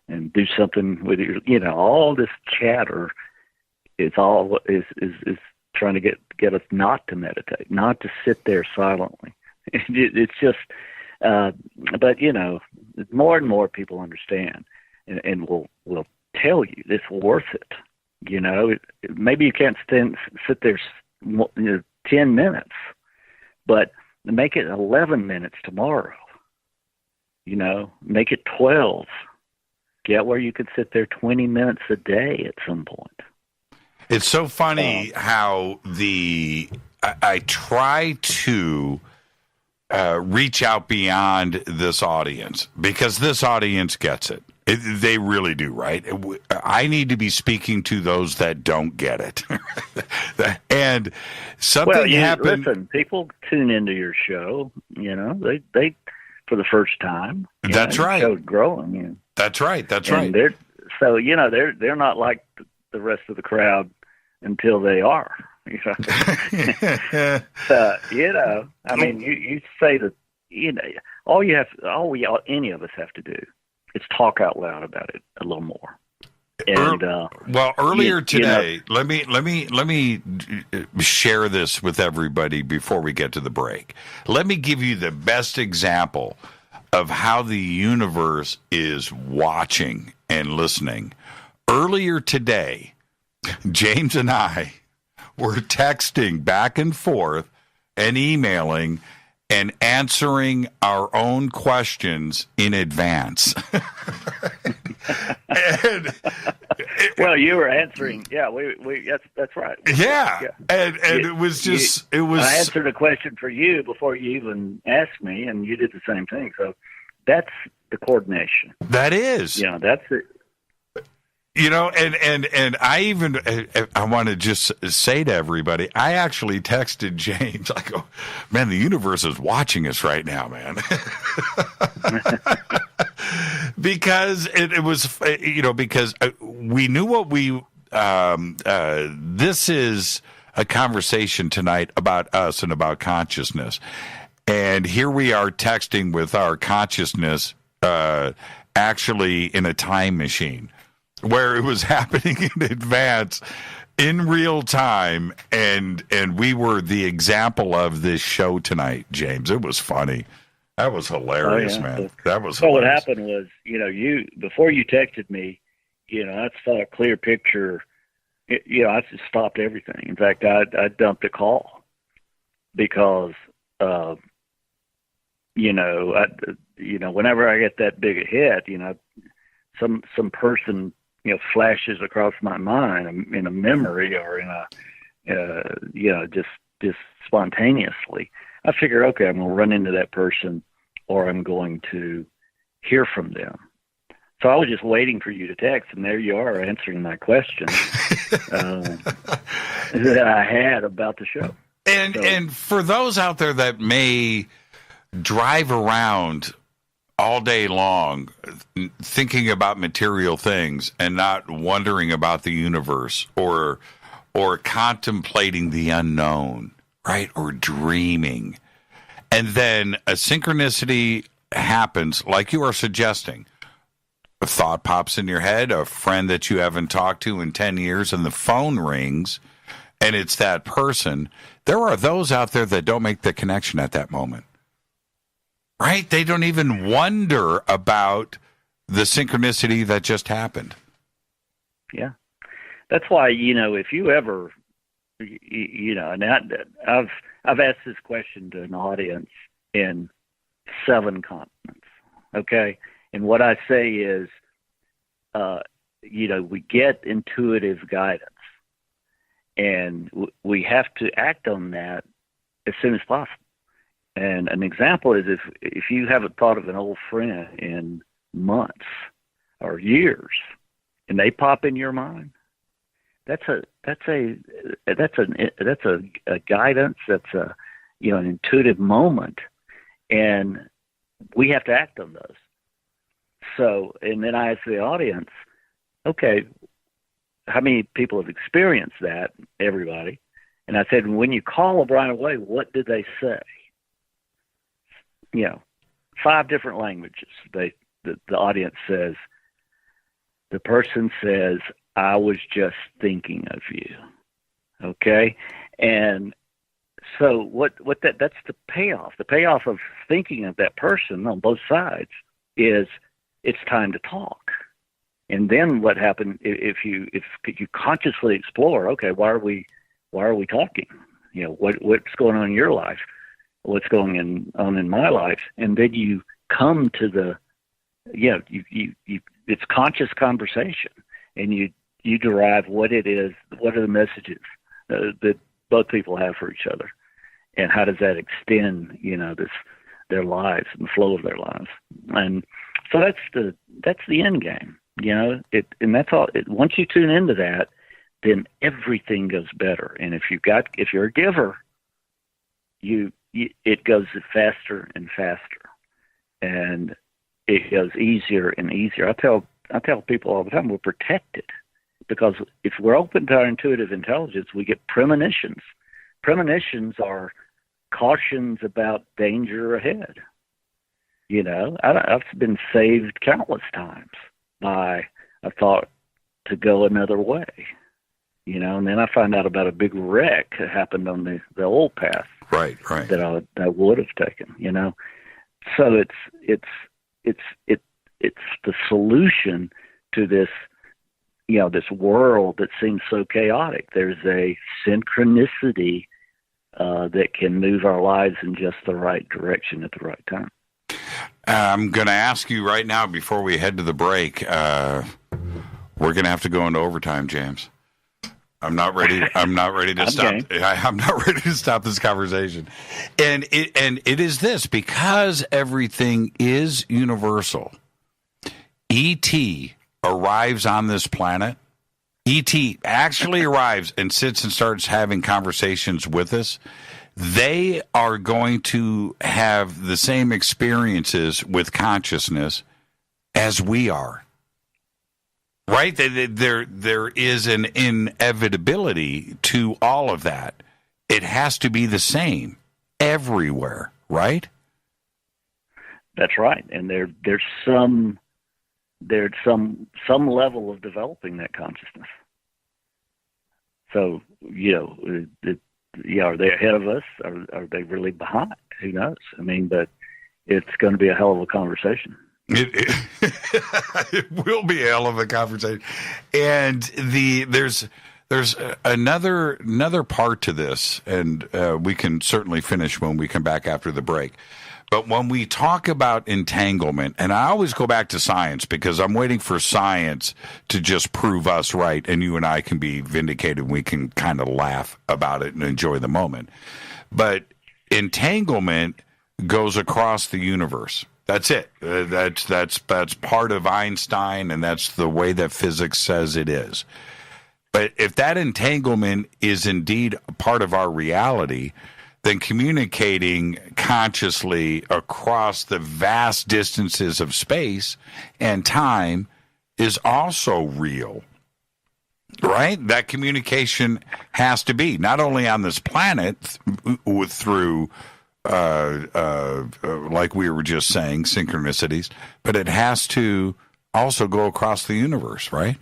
and do something with your, all this chatter is trying to get us not to meditate, not to sit there silently. It's just, but more and more people understand, and will tell you it's worth it. Maybe you can't sit there 10 minutes, but make it 11 minutes tomorrow. Make it 12. Get where you could sit there 20 minutes a day at some point. It's so funny how I try to reach out beyond this audience, because this audience gets it. They really do, right? I need to be speaking to those that don't get it. And something happened. Listen, people tune into your show, they for the first time. That's right. The show's growing. That's right. That's right. They're not like the rest of the crowd until they are. I mean, you say that, all any of us have to do is talk out loud about it a little more. And earlier today, let me share this with everybody before we get to the break. Let me give you the best example of how the universe is watching and listening. Earlier today, James and I were texting back and forth and emailing and answering our own questions in advance. And well, you were answering. Yeah, that's right. Yeah. And it was just, it was. I answered a question for you before you even asked me, and you did the same thing. So that's the coordination. That is. Yeah, that's it. You know, and I want to just say to everybody, I actually texted James. I go, man, the universe is watching us right now, man. Because it was, you know, because we knew what we, this is a conversation tonight about us and about consciousness. And here we are texting with our consciousness actually in a time machine, where it was happening in advance, in real time, and we were the example of this show tonight, James. It was funny. That was hilarious, man. That was hilarious. So what happened was, you know, before you texted me, you know, I saw a clear picture. You know, I just stopped everything. In fact, I dumped a call because, you know, whenever I get that big a hit, you know, some person, you know, flashes across my mind in a memory or in a, you know, just spontaneously. I figure, okay, I'm going to run into that person or I'm going to hear from them. So I was just waiting for you to text, and there you are answering my question that I had about the show. And for those out there that may drive around all day long thinking about material things and not wondering about the universe or contemplating the unknown, right? Or dreaming. And then a synchronicity happens like you are suggesting. A thought pops in your head, a friend that you haven't talked to in 10 years, and the phone rings and it's that person. There are those out there that don't make the connection at that moment. Right? They don't even wonder about the synchronicity that just happened. Yeah. That's why, you know, if you ever, you know, and I've asked this question to an audience in 7 continents, okay? And what I say is, you know, we get intuitive guidance, and we have to act on that as soon as possible. And an example is if you haven't thought of an old friend in months or years, and they pop in your mind, that's a guidance. That's a, you know, an intuitive moment, and we have to act on those. So, and then I ask the audience, okay, how many people have experienced that? Everybody. And I said, when you call them right away, what did they say? You know, 5 different languages. The audience says, the person says, I was just thinking of you. Okay? And so that's the payoff. The payoff of thinking of that person on both sides is it's time to talk. And then what happened if you consciously explore, okay, why are we talking? You know, what's going on in your life? What's going on in my life? And then you come to the, you it's conscious conversation, and you derive what it is, what are the messages that both people have for each other, and how does that extend, you know, their lives and the flow of their lives. And so that's the end game, you know. And that's all. Once you tune into that, then everything goes better. And if you're a giver, it goes faster and faster, and it goes easier and easier. I tell people all the time, we're protected because if we're open to our intuitive intelligence, we get premonitions. Premonitions are cautions about danger ahead. You know, I've been saved countless times by a thought to go another way. You know, and then I find out about a big wreck that happened on the old path. Right. That I would have taken. You know, so it's the solution to this, you know, this world that seems so chaotic. There's a synchronicity that can move our lives in just the right direction at the right time. I'm going to ask you right now before we head to the break. We're going to have to go into overtime, James. I'm not ready. I'm not ready to stop. I'm not ready to stop this conversation. And it is this, because everything is universal. E.T. arrives on this planet. E.T. actually arrives and sits and starts having conversations with us. They are going to have the same experiences with consciousness as we are. Right? There is an inevitability to all of that. It has to be the same everywhere, right? That's right. And there's some level of developing that consciousness. So, are they ahead of us? Are they really behind? Who knows? I mean, but it's going to be a hell of a conversation. It will be a hell of a conversation. And there's another part to this, and we can certainly finish when we come back after the break. But when we talk about entanglement, and I always go back to science because I'm waiting for science to just prove us right, and you and I can be vindicated and we can kind of laugh about it and enjoy the moment. But entanglement goes across the universe. That's it. That's part of Einstein, and that's the way that physics says it is. But if that entanglement is indeed a part of our reality, then communicating consciously across the vast distances of space and time is also real, right? That communication has to be not only on this planet through, like we were just saying, synchronicities, but it has to also go across the universe, right?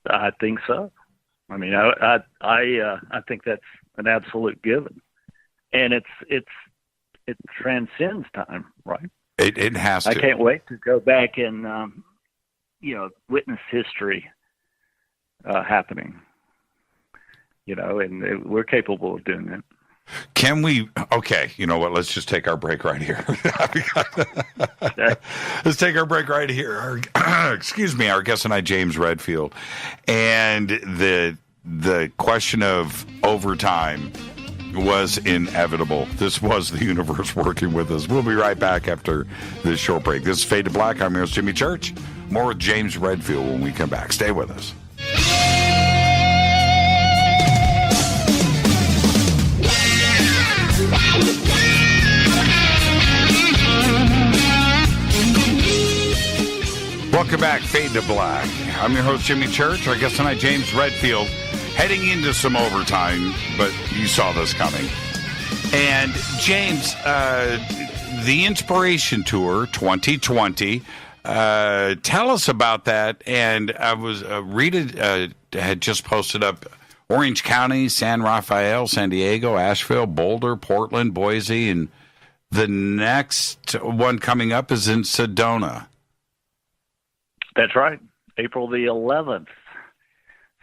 I think so. I mean, I think that's an absolute given, and it transcends time, right? It has to. I can't wait to go back and witness history happening. And we're capable of doing that. Can we? Okay, you know what? Let's just take our break right here. Let's take our break right here. Excuse me, our guest tonight, James Redfield, and the question of overtime was inevitable. This was the universe working with us. We'll be right back after this short break. This is Fade to Black. I'm your host, Jimmy Church. More with James Redfield when we come back. Stay with us. Welcome back, Fade to Black. I'm your host, Jimmy Church. Our guest tonight, James Redfield, heading into some overtime, but you saw this coming. And James, the Inspiration Tour 2020, tell us about that. And I was Rita had just posted up Orange County, San Rafael, San Diego, Asheville, Boulder, Portland, Boise, and the next one coming up is in Sedona. That's right, April the 11th.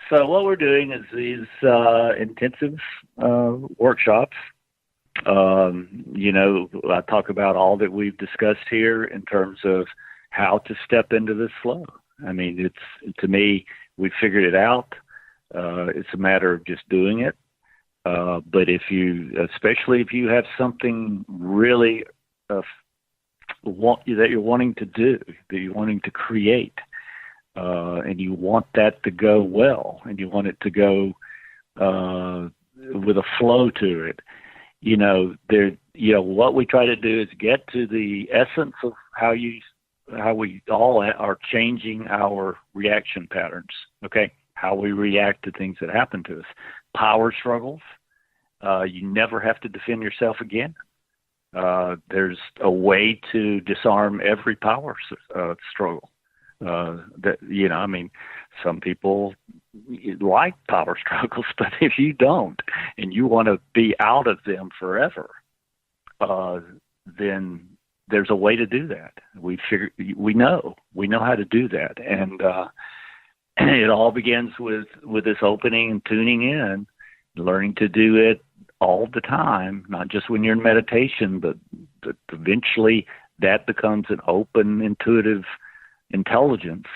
So what we're doing is these intensive workshops. I talk about all that we've discussed here in terms of how to step into this flow. I mean, to me, we figured it out. It's a matter of just doing it. But especially if you have something really that you're wanting to do, that you're wanting to create, and you want that to go well, and you want it to go with a flow to it. What we try to do is get to the essence of how we all are changing our reaction patterns. Okay, how we react to things that happen to us. Power struggles. You never have to defend yourself again. There's a way to disarm every power struggle. Some people like power struggles, but if you don't and you want to be out of them forever, then there's a way to do that. We know how to do that, and it all begins with this opening and tuning in, learning to do it all the time, not just when you're in meditation, but eventually that becomes an open, intuitive intelligence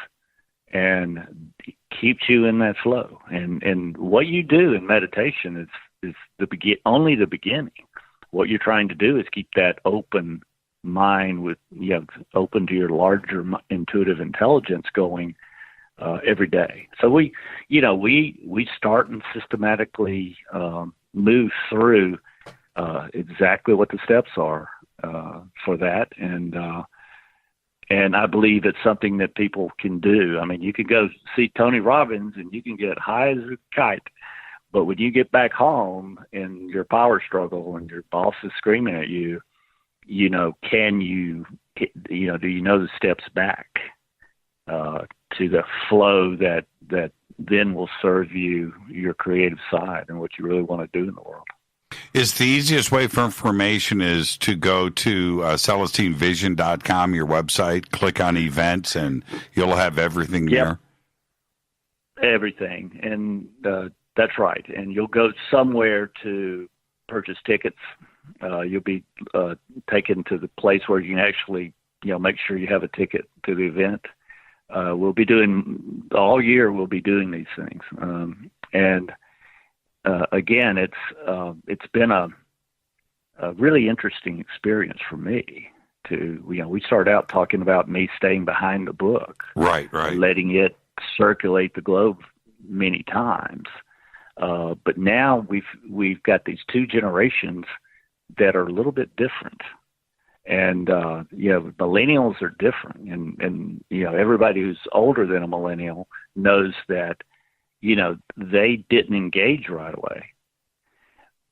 and keeps you in that flow. And what you do in meditation is only the beginning. What you're trying to do is keep that open mind with, open to your larger intuitive intelligence going every day. So we start and systematically move through exactly what the steps are for that, and I believe it's something that people can do. I mean, you can go see Tony Robbins and you can get high as a kite, but when you get back home and your power struggle and your boss is screaming at you, do you know the steps back to the flow that then will serve you your creative side and what you really want to do in the world. Is the easiest way for information is to go to CelestineVision.com, your website, click on events, and you'll have everything there? Everything. And that's right. And you'll go somewhere to purchase tickets. You'll be taken to the place where you can actually, make sure you have a ticket to the event. We'll be doing, all year we'll be doing these things. Again, it's been a really interesting experience for me we started out talking about me staying behind the book, right, letting it circulate the globe many times. But now we've got these two generations that are a little bit different. And, millennials are different. And everybody who's older than a millennial knows that, they didn't engage right away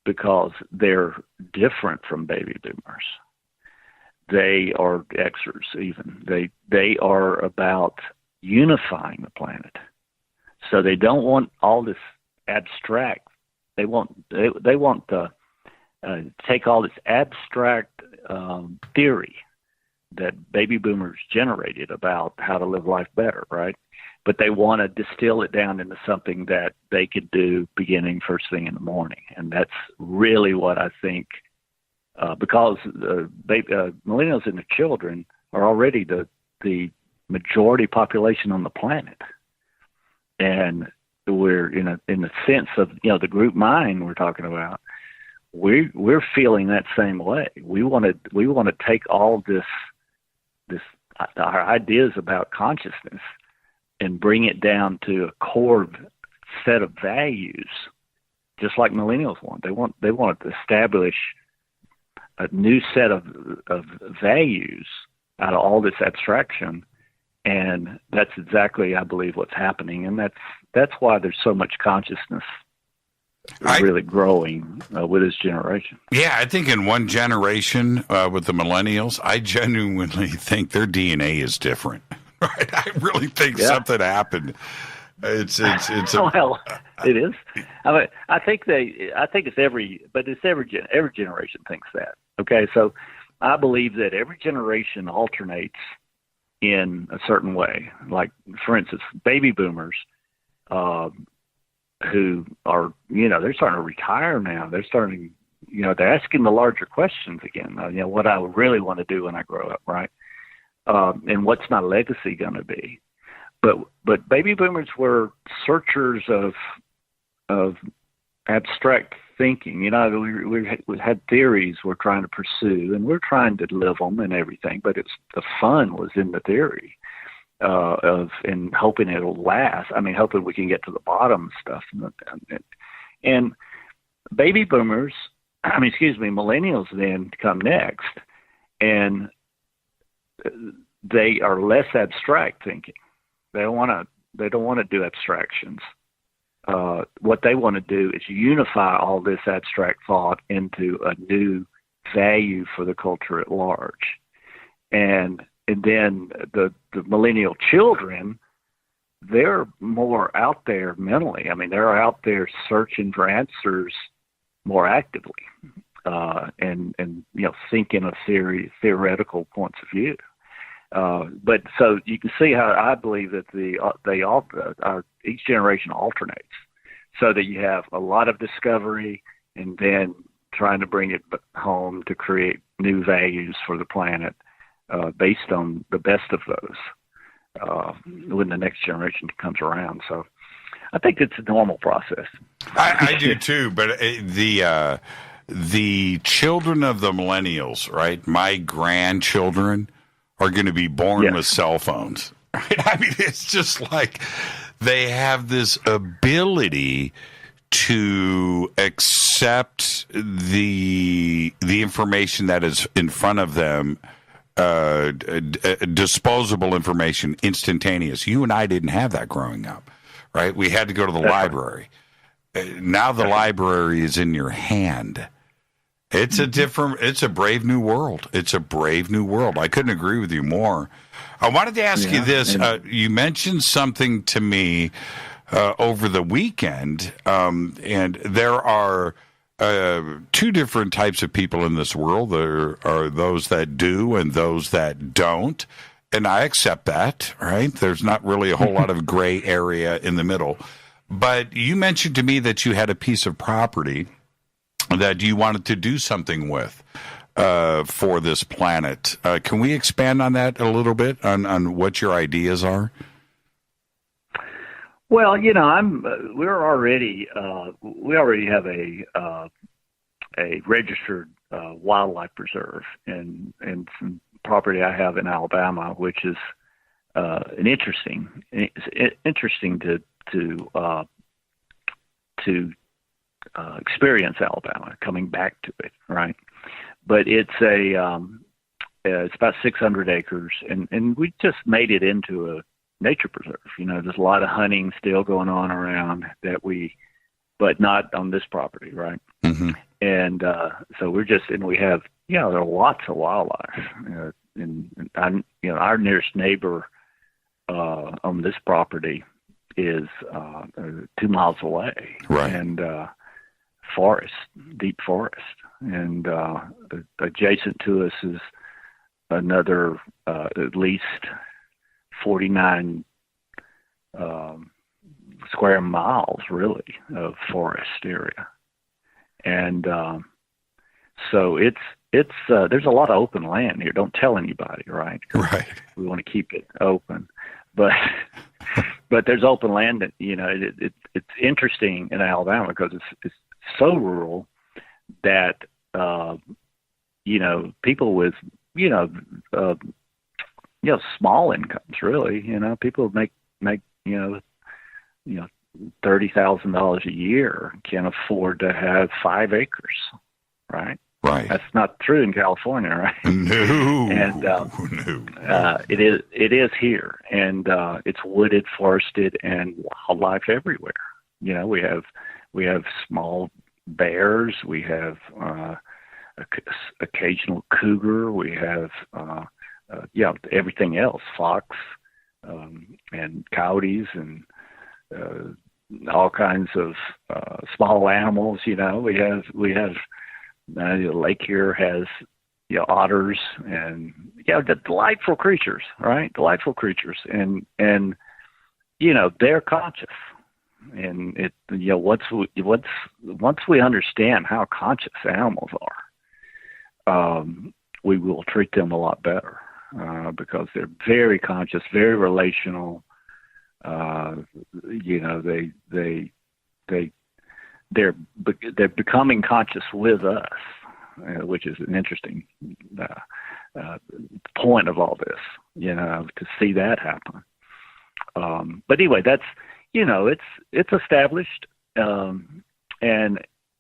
because they're different from baby boomers. They are Xers even. They are about unifying the planet. So they don't want all this abstract. They want to take all this abstract theory that baby boomers generated about how to live life better, right? But they want to distill it down into something that they could do beginning first thing in the morning. And that's really what I think, because millennials and the children are already the majority population on the planet. And we're in the sense of, the group mind we're talking about, we're feeling that same way. We want to take all this our ideas about consciousness and bring it down to a core set of values, just like millennials want. They want to establish a new set of values out of all this abstraction, and that's exactly, I believe, what's happening, and that's why there's so much consciousness really growing with this generation. Yeah, I think in one generation with the millennials, I genuinely think their DNA is different. Right? I really think something happened. It's well, it is. I think it's every generation thinks that. Okay, so I believe that every generation alternates in a certain way. Like, for instance, baby boomers, who are, they're starting to retire now. They're starting, they're asking the larger questions again. What I really want to do when I grow up, right? And what's my legacy going to be? But baby boomers were searchers of abstract thinking. We had theories we're trying to pursue, and we're trying to live them and everything. But the fun was in the theory and hoping it'll last. I mean, hoping we can get to the bottom of stuff. And baby boomers, millennials then come next, and they are less abstract thinking. They don't want to do abstractions. What they want to do is unify all this abstract thought into a new value for the culture at large. And then the millennial children, they're more out there mentally. I mean, they're out there searching for answers more actively, and thinking of theoretical points of view. But so you can see how I believe that each generation alternates, so that you have a lot of discovery and then trying to bring it home to create new values for the planet, based on the best of those when the next generation comes around. So I think it's a normal process. I do too, but the children of the millennials, right? My grandchildren are going to be born with cell phones, right? I mean, it's just like they have this ability to accept the information that is in front of them, disposable information, instantaneous. You and I didn't have that growing up, right? We had to go to the library. Now the library is in your hand. It's a brave new world. It's a brave new world. I couldn't agree with you more. I wanted to ask you this. You mentioned something to me over the weekend, and there are two different types of people in this world. There are those that do and those that don't, and I accept that, right? There's not really a whole lot of gray area in the middle. But you mentioned to me that you had a piece of property that you wanted to do something with for this planet. Can we expand on that a little bit, on what your ideas are? Well, we already have a registered wildlife preserve and some property I have in Alabama, which is interesting to experience Alabama, coming back to it, right? But it's it's about 600 acres, and we just made it into a nature preserve. There's a lot of hunting still going on around but not on this property, right? Mm-hmm. And so we have, there are lots of wildlife. And our nearest neighbor on this property is 2 miles away, right? And forest, deep forest, and adjacent to us is another at least 49 square miles, really, of forest area, and so it's there's a lot of open land here. Don't tell anybody, right? Right. We want to keep it open, but there's open land that it's interesting in Alabama because it's so rural that people with small incomes, really, people make $30,000 a year can afford to have 5 acres, right? Right. That's not true in California, right? No. And no. it is here, and it's wooded, forested, and wildlife everywhere. We have small bears, we have occasional cougar, we have everything else, fox, and coyotes, and all kinds of small animals. We have the lake here has otters and delightful creatures, right? Delightful creatures, and they're conscious. And once we understand how conscious animals are, we will treat them a lot better because they're very conscious, very relational. They're becoming conscious with us, which is an interesting point of all this. To see that happen. But anyway, that's. It's established, and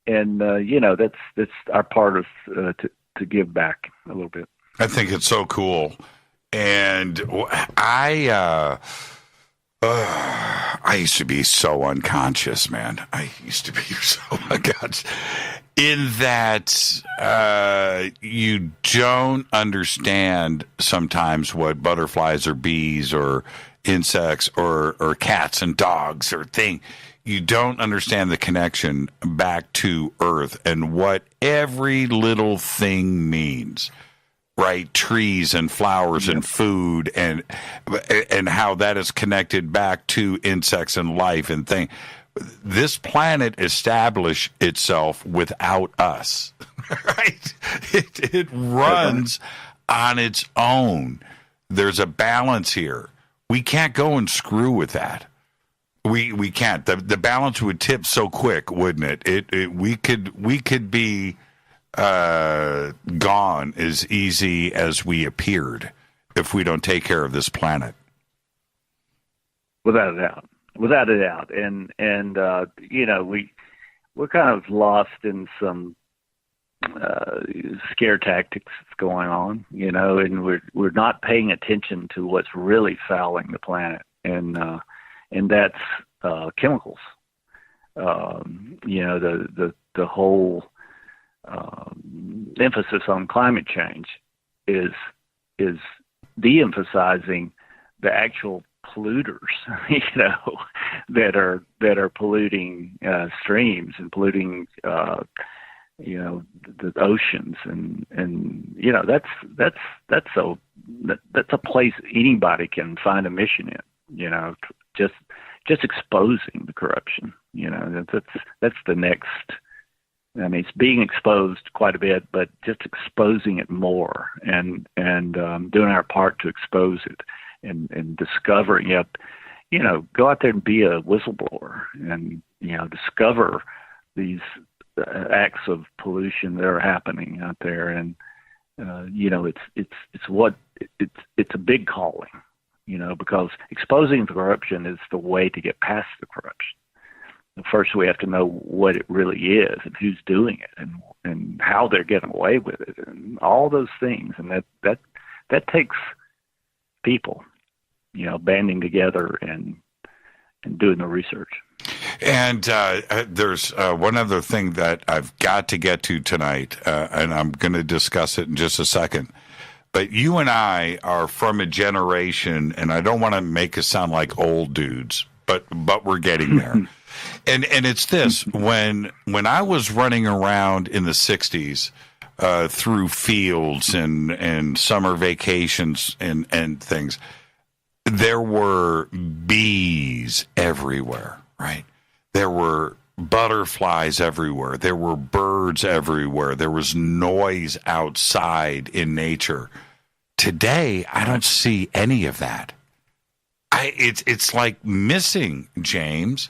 that's our part of to give back a little bit. I think it's so cool, and I used to be so unconscious, man. I used to be so unconscious in that you don't understand sometimes what butterflies or bees or insects or cats and dogs or thing. You don't understand the connection back to Earth and what every little thing means, right? Trees and flowers and food and how that is connected back to insects and life and thing. This planet established itself without us, right? It runs on its own. There's a balance here. We can't go and screw with that. We can't. The balance would tip so quick, wouldn't it? We could be gone as easy as we appeared if we don't take care of this planet. Without a doubt. And we're kind of lost in some scare tactics that's going on, and we're not paying attention to what's really fouling the planet, and that's chemicals. The whole emphasis on climate change is de-emphasizing the actual polluters, that are polluting streams and polluting the oceans, and that's a place anybody can find a mission in, just exposing the corruption. That's the next. I mean, it's being exposed quite a bit, but just exposing it more and doing our part to expose it and discovering it. Go out there and be a whistleblower and discover these acts of pollution that are happening out there, and it's a big calling, because exposing the corruption is the way to get past the corruption. First, we have to know what it really is and who's doing it and how they're getting away with it and all those things, and that takes people, banding together and doing the research. And there's one other thing that I've got to get to tonight, and I'm going to discuss it in just a second. But you and I are from a generation, and I don't want to make us sound like old dudes, but we're getting there. And it's this: when I was running around in the 60s through fields and summer vacations and things, there were bees everywhere, right? There were butterflies everywhere. There were birds everywhere. There was noise outside in nature. Today, I don't see any of that. It's like missing, James.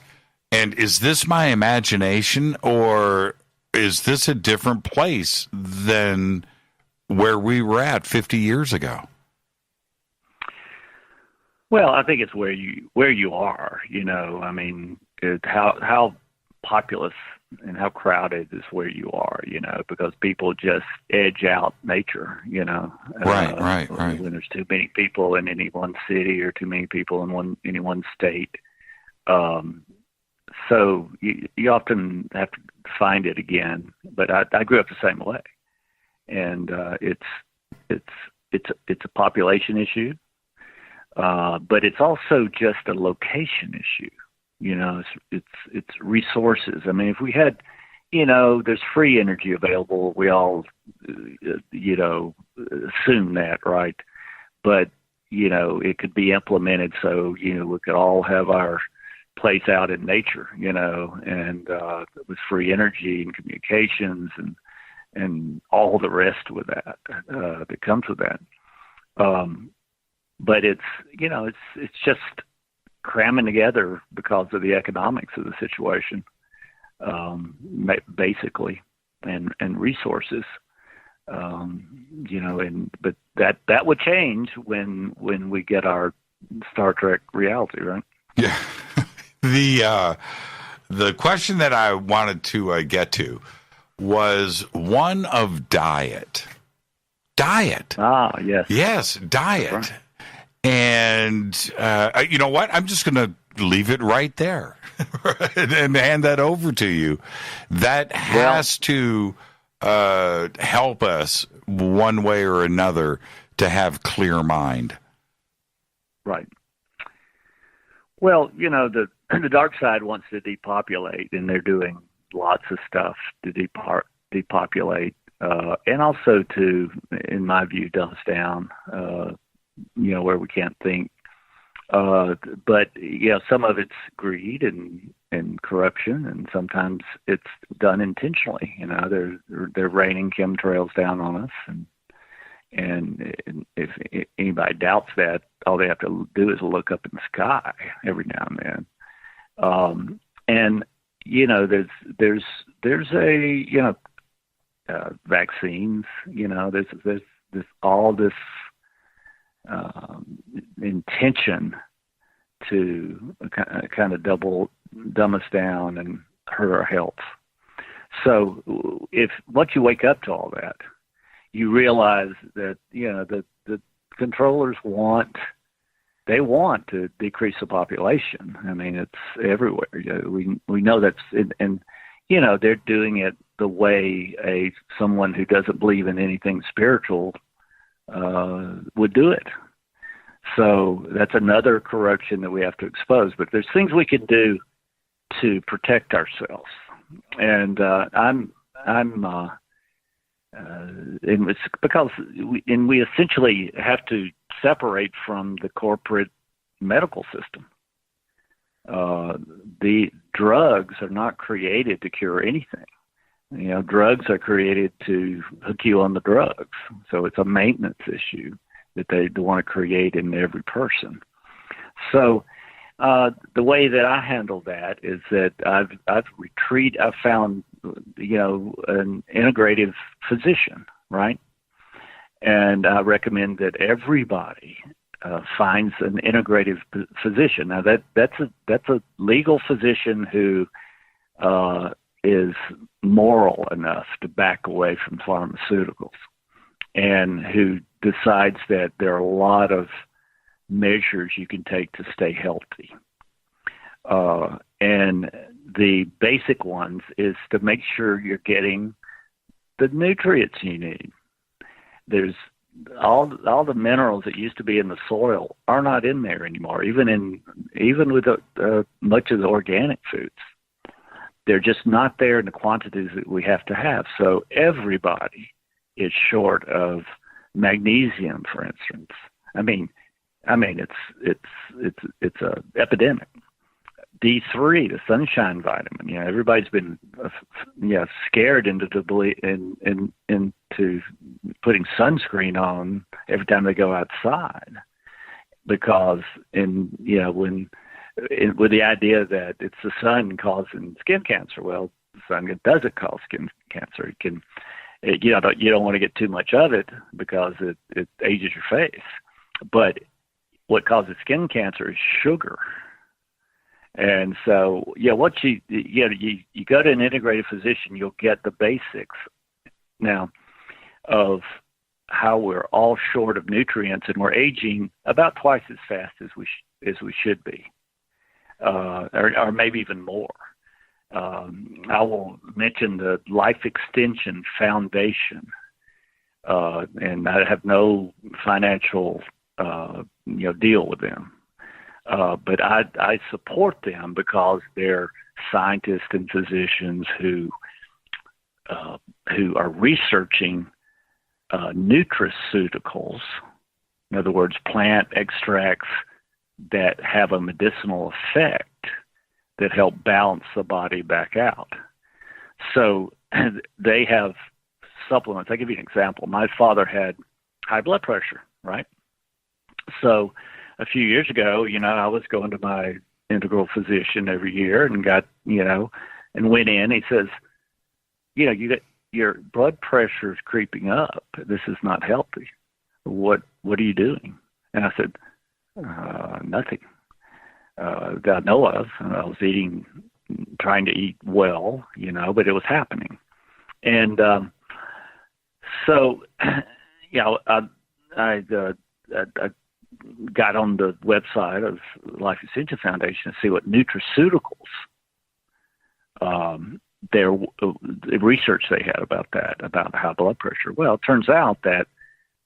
And is this my imagination, or is this a different place than where we were at 50 years ago? Well, I think it's where you are. I mean, how populous and how crowded is where you are. Because people just edge out nature. Right. When there's too many people in any one city or too many people in any one state. So you often have to find it again. But I grew up the same way, and it's a population issue, but it's also just a location issue. It's resources. I mean, if we had, there's free energy available, we all, assume that, right? But it could be implemented so we could all have our place out in nature, and with free energy and communications and all the rest with that that comes with that. But it's just cramming together because of the economics of the situation, basically, and resources. But that would change when we get our Star Trek reality, right? Yeah. The question that I wanted to get to was one of diet. Diet. Ah, yes. Yes, diet. Right. And you know what? I'm just going to leave it right there and hand that over to you. That has to help us one way or another to have clear mind. Right. Well, the dark side wants to depopulate, and they're doing lots of stuff to depopulate, and also to, in my view, dumb us down, where we can't think. But some of it's greed and corruption, and sometimes it's done intentionally. They're raining chemtrails down on us, And if anybody doubts that, all they have to do is look up in the sky every now and then. And there's a vaccines. There's all this intention to kind of dumb us down and hurt our health. So if once you wake up to all that, you realize that the controllers want to decrease the population. I mean, it's everywhere. We know that's and they're doing it the way someone who doesn't believe in anything spiritual would do it. So that's another corruption that we have to expose. But there's things we can do to protect ourselves, and and it's because we essentially have to separate from the corporate medical system. The drugs are not created to cure anything. Drugs are created to hook you on the drugs. So it's a maintenance issue that they want to create in every person. So the way that I handle that is that I've found an integrative physician, right? And I recommend that everybody finds an integrative physician. Now that's a legal physician who is moral enough to back away from pharmaceuticals, and who decides that there are a lot of measures you can take to stay healthy. And the basic ones is to make sure you're getting the nutrients you need. There's all the minerals that used to be in the soil are not in there anymore, even with much of the organic foods. They're just not there in the quantities that we have to have. So everybody is short of magnesium, for instance. I mean, it's a epidemic. D3, the sunshine vitamin. Everybody's been scared into putting sunscreen on every time they go outside, because with the idea that it's the sun causing skin cancer. Well, the sun doesn't cause skin cancer. It can. You don't want to get too much of it because it ages your face. But what causes skin cancer is sugar. And so, once you go to an integrative physician, you'll get the basics now of how we're all short of nutrients, and we're aging about twice as fast as we should be, or maybe even more. I will mention the Life Extension Foundation, and I have no financial deal with them. But I support them because they're scientists and physicians who are researching nutraceuticals, in other words, plant extracts that have a medicinal effect that help balance the body back out. So they have supplements. I'll give you an example. My father had high blood pressure, right? So a few years ago, I was going to my integral physician every year and got, and went in. He says, you got your blood pressure is creeping up. This is not healthy. What are you doing? And I said, nothing that I know of. I was trying to eat well, but it was happening. And so, I got on the website of Life Extension Foundation to see what nutraceuticals, the research they had about that, about high blood pressure. Well, it turns out that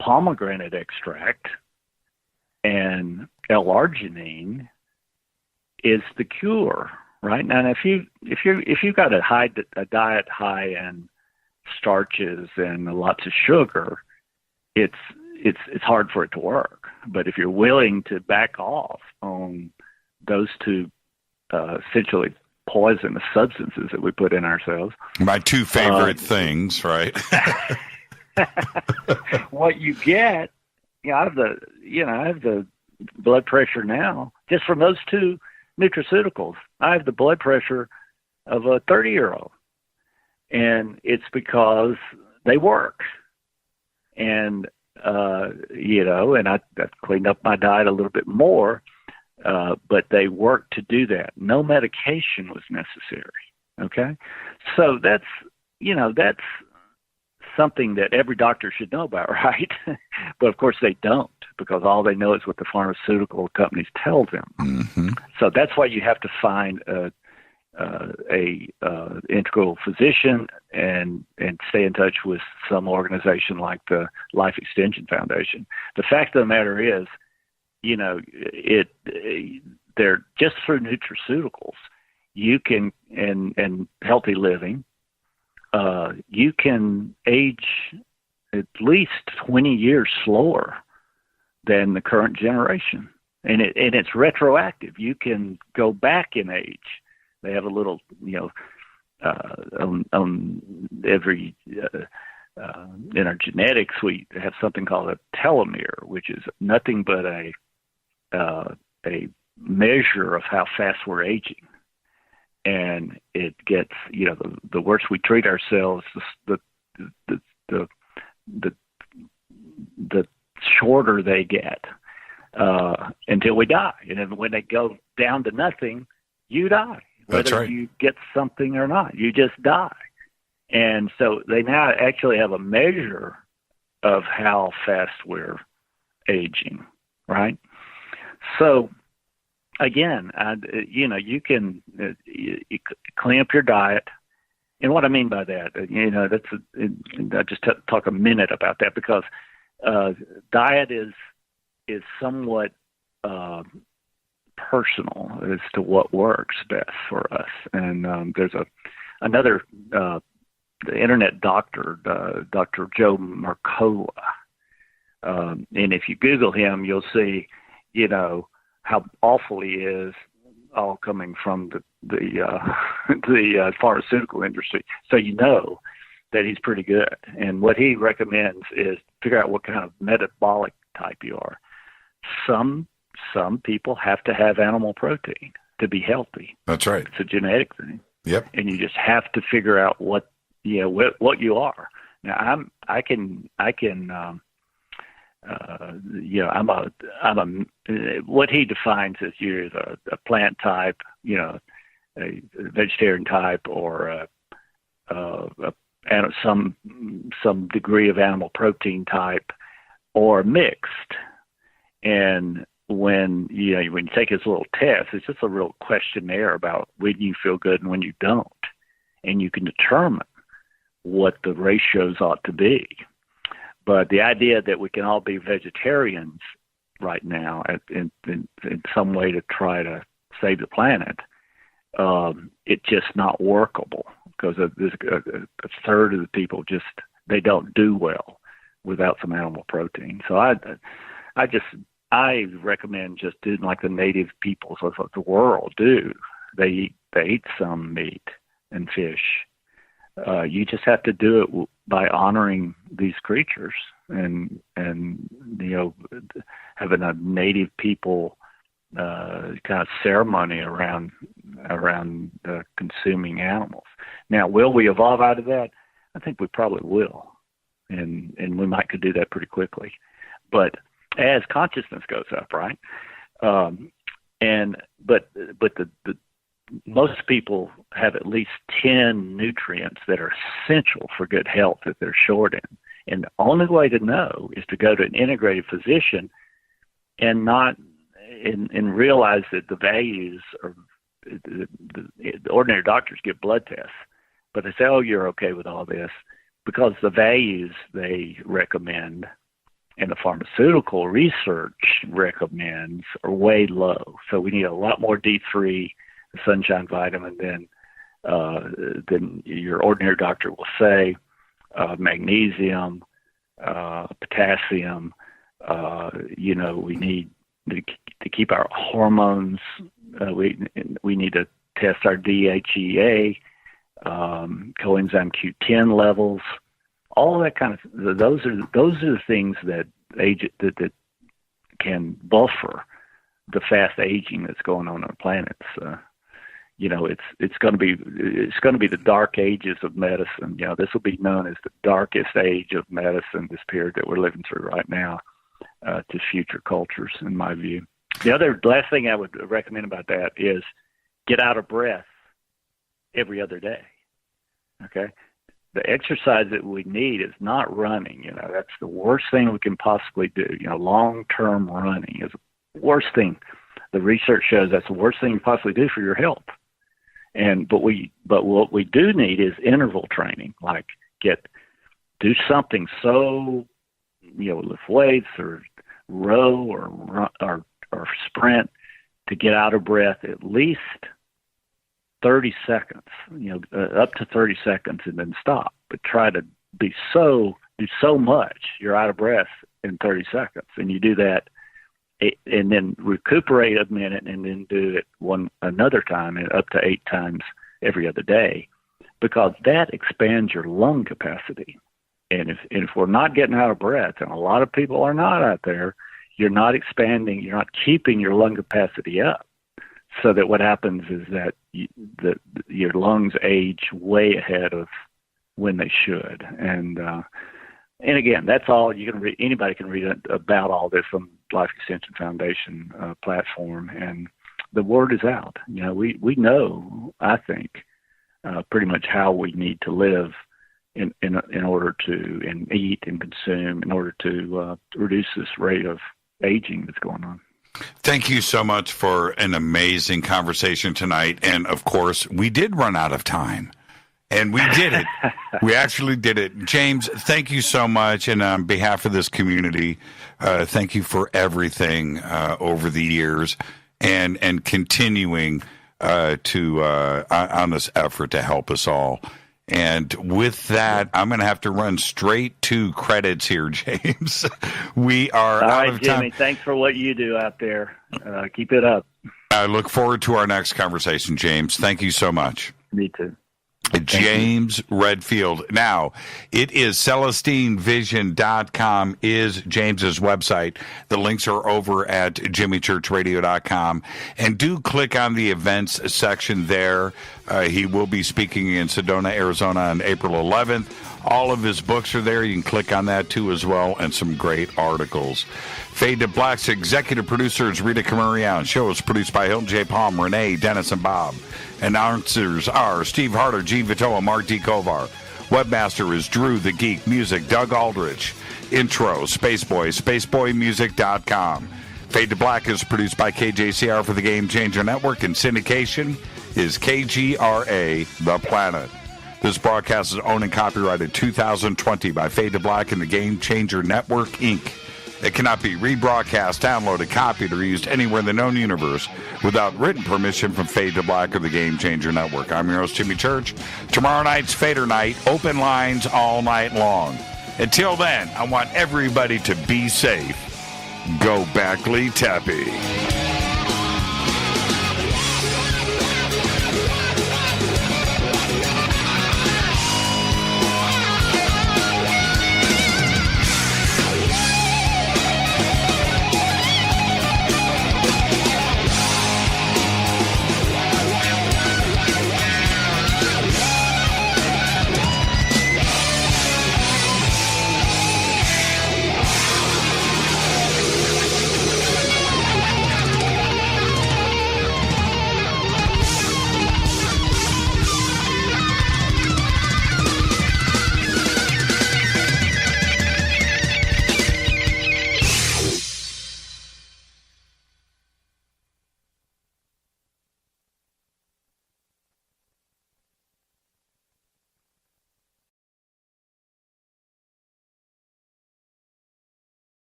pomegranate extract and L-arginine is the cure, right? Now, if you've got a diet high in starches and lots of sugar, it's hard for it to work. But if you're willing to back off on those two essentially poisonous substances that we put in ourselves, my two favorite things, right? what you get, I have the blood pressure now just from those two nutraceuticals. I have the blood pressure of a 30-year-old, and it's because they work. And and I've cleaned up my diet a little bit more, but they work to do that. No medication was necessary. Okay, so that's something that every doctor should know about, right? But of course they don't, because all they know is what the pharmaceutical companies tell them. Mm-hmm. So that's why you have to find a integral physician and stay in touch with some organization like the Life Extension Foundation. The fact of the matter is, they're just through nutraceuticals, you can, and healthy living, you can age at least 20 years slower than the current generation. And it's retroactive. You can go back in age. They have a little, on every, in our genetics, we have something called a telomere, which is nothing but a measure of how fast we're aging. And it gets, the worse we treat ourselves, the shorter they get until we die. And then when they go down to nothing, you die. That's Whether right. you get something or not, you just die. And so they now actually have a measure of how fast we're aging, right? So again, you can you clean up your diet. And what I mean by that, I just talk a minute about that, because diet is somewhat personal as to what works best for us. And there's another the internet doctor, Dr. Joe Mercola. And if you Google him, you'll see, how awful he is, all coming from the pharmaceutical industry. So that he's pretty good. And what he recommends is figure out what kind of metabolic type you are. Some people have to have animal protein to be healthy. That's right. It's a genetic thing. Yep. And you just have to figure out what you are. Now what he defines as you're a plant type, a vegetarian type, or some degree of animal protein type, or mixed. And when you take his little test, it's just a real questionnaire about when you feel good and when you don't, and you can determine what the ratios ought to be. But the idea that we can all be vegetarians right now in some way to try to save the planet, it's just not workable, because there's a third of the people they don't do well without some animal protein. So I recommend just doing like the native peoples of the world do. They eat some meat and fish. You just have to do it by honoring these creatures and having a native people kind of ceremony around consuming animals. Now, will we evolve out of that? I think we probably will, and we might could do that pretty quickly. But as consciousness goes up, right? But the most people have at least 10 nutrients that are essential for good health that they're short in. And the only way to know is to go to an integrated physician and realize that the values are, the ordinary doctors get blood tests, but they say, oh, you're okay with all this, because the values they recommend and the pharmaceutical research recommends are way low. So we need a lot more D3, the sunshine vitamin, than your ordinary doctor will say. Magnesium, potassium. We need to keep our hormones. We need to test our DHEA, coenzyme Q10 levels. all that kind of those are the things that that can buffer the fast aging that's going on our planet. It's going to be the dark ages of medicine. This will be known as the darkest age of medicine, this period that we're living through right now, to future cultures, in my view. The last thing I would recommend about that is get out of breath every other day. Okay? The exercise that we need is not running. That's the worst thing we can possibly do. Long-term running is the worst thing. The research shows that's the worst thing you can possibly do for your health. But what we do need is interval training, like do something lift weights or row or sprint to get out of breath at least 30 seconds, up to 30 seconds, and then stop. But try to do so much you're out of breath in 30 seconds, and you do that, and then recuperate a minute, and then do it another time, and up to 8 times every other day, because that expands your lung capacity. And if we're not getting out of breath, and a lot of people are not out there, you're not expanding, you're not keeping your lung capacity up. So that what happens is that your lungs age way ahead of when they should. And again, that's all you can read. Anybody can read about all this on Life Extension Foundation platform, and the word is out. We know, I think, pretty much how we need to live in order to eat and consume in order to reduce this rate of aging that's going on. Thank you so much for an amazing conversation tonight. And, of course, we did run out of time. And we did it. We actually did it. James, thank you so much. And on behalf of this community, thank you for everything over the years and continuing on this effort to help us all. And with that, I'm going to have to run straight to credits here, James. We are out of time. Jimmy, thanks for what you do out there. Keep it up. I look forward to our next conversation, James. Thank you so much. Me too. James Redfield. Now, it is CelestineVision.com is James's website. The links are over at JimmyChurchRadio.com. And do click on the events section there. He will be speaking in Sedona, Arizona on April 11th. All of his books are there. You can click on that too as well, and some great articles. Fade to Black's executive producer is Rita Camarion. Show is produced by Hilton J. Palm, Renee, Dennis, and Bob. Announcers are Steve Harder, Gene Vitoa, Mark D. Kovar. Webmaster is Drew the Geek. Music, Doug Aldrich. Intro, Spaceboy, SpaceboyMusic.com. Fade to Black is produced by KJCR for the Game Changer Network, and syndication is KGRA The Planet. This broadcast is owned and copyrighted 2020 by Fade to Black and the Game Changer Network, Inc. It cannot be rebroadcast, downloaded, copied, or used anywhere in the known universe without written permission from Fade to Black or the Game Changer Network. I'm your host, Jimmy Church. Tomorrow night's Fader Night, open lines all night long. Until then, I want everybody to be safe. Go Backley Tappy.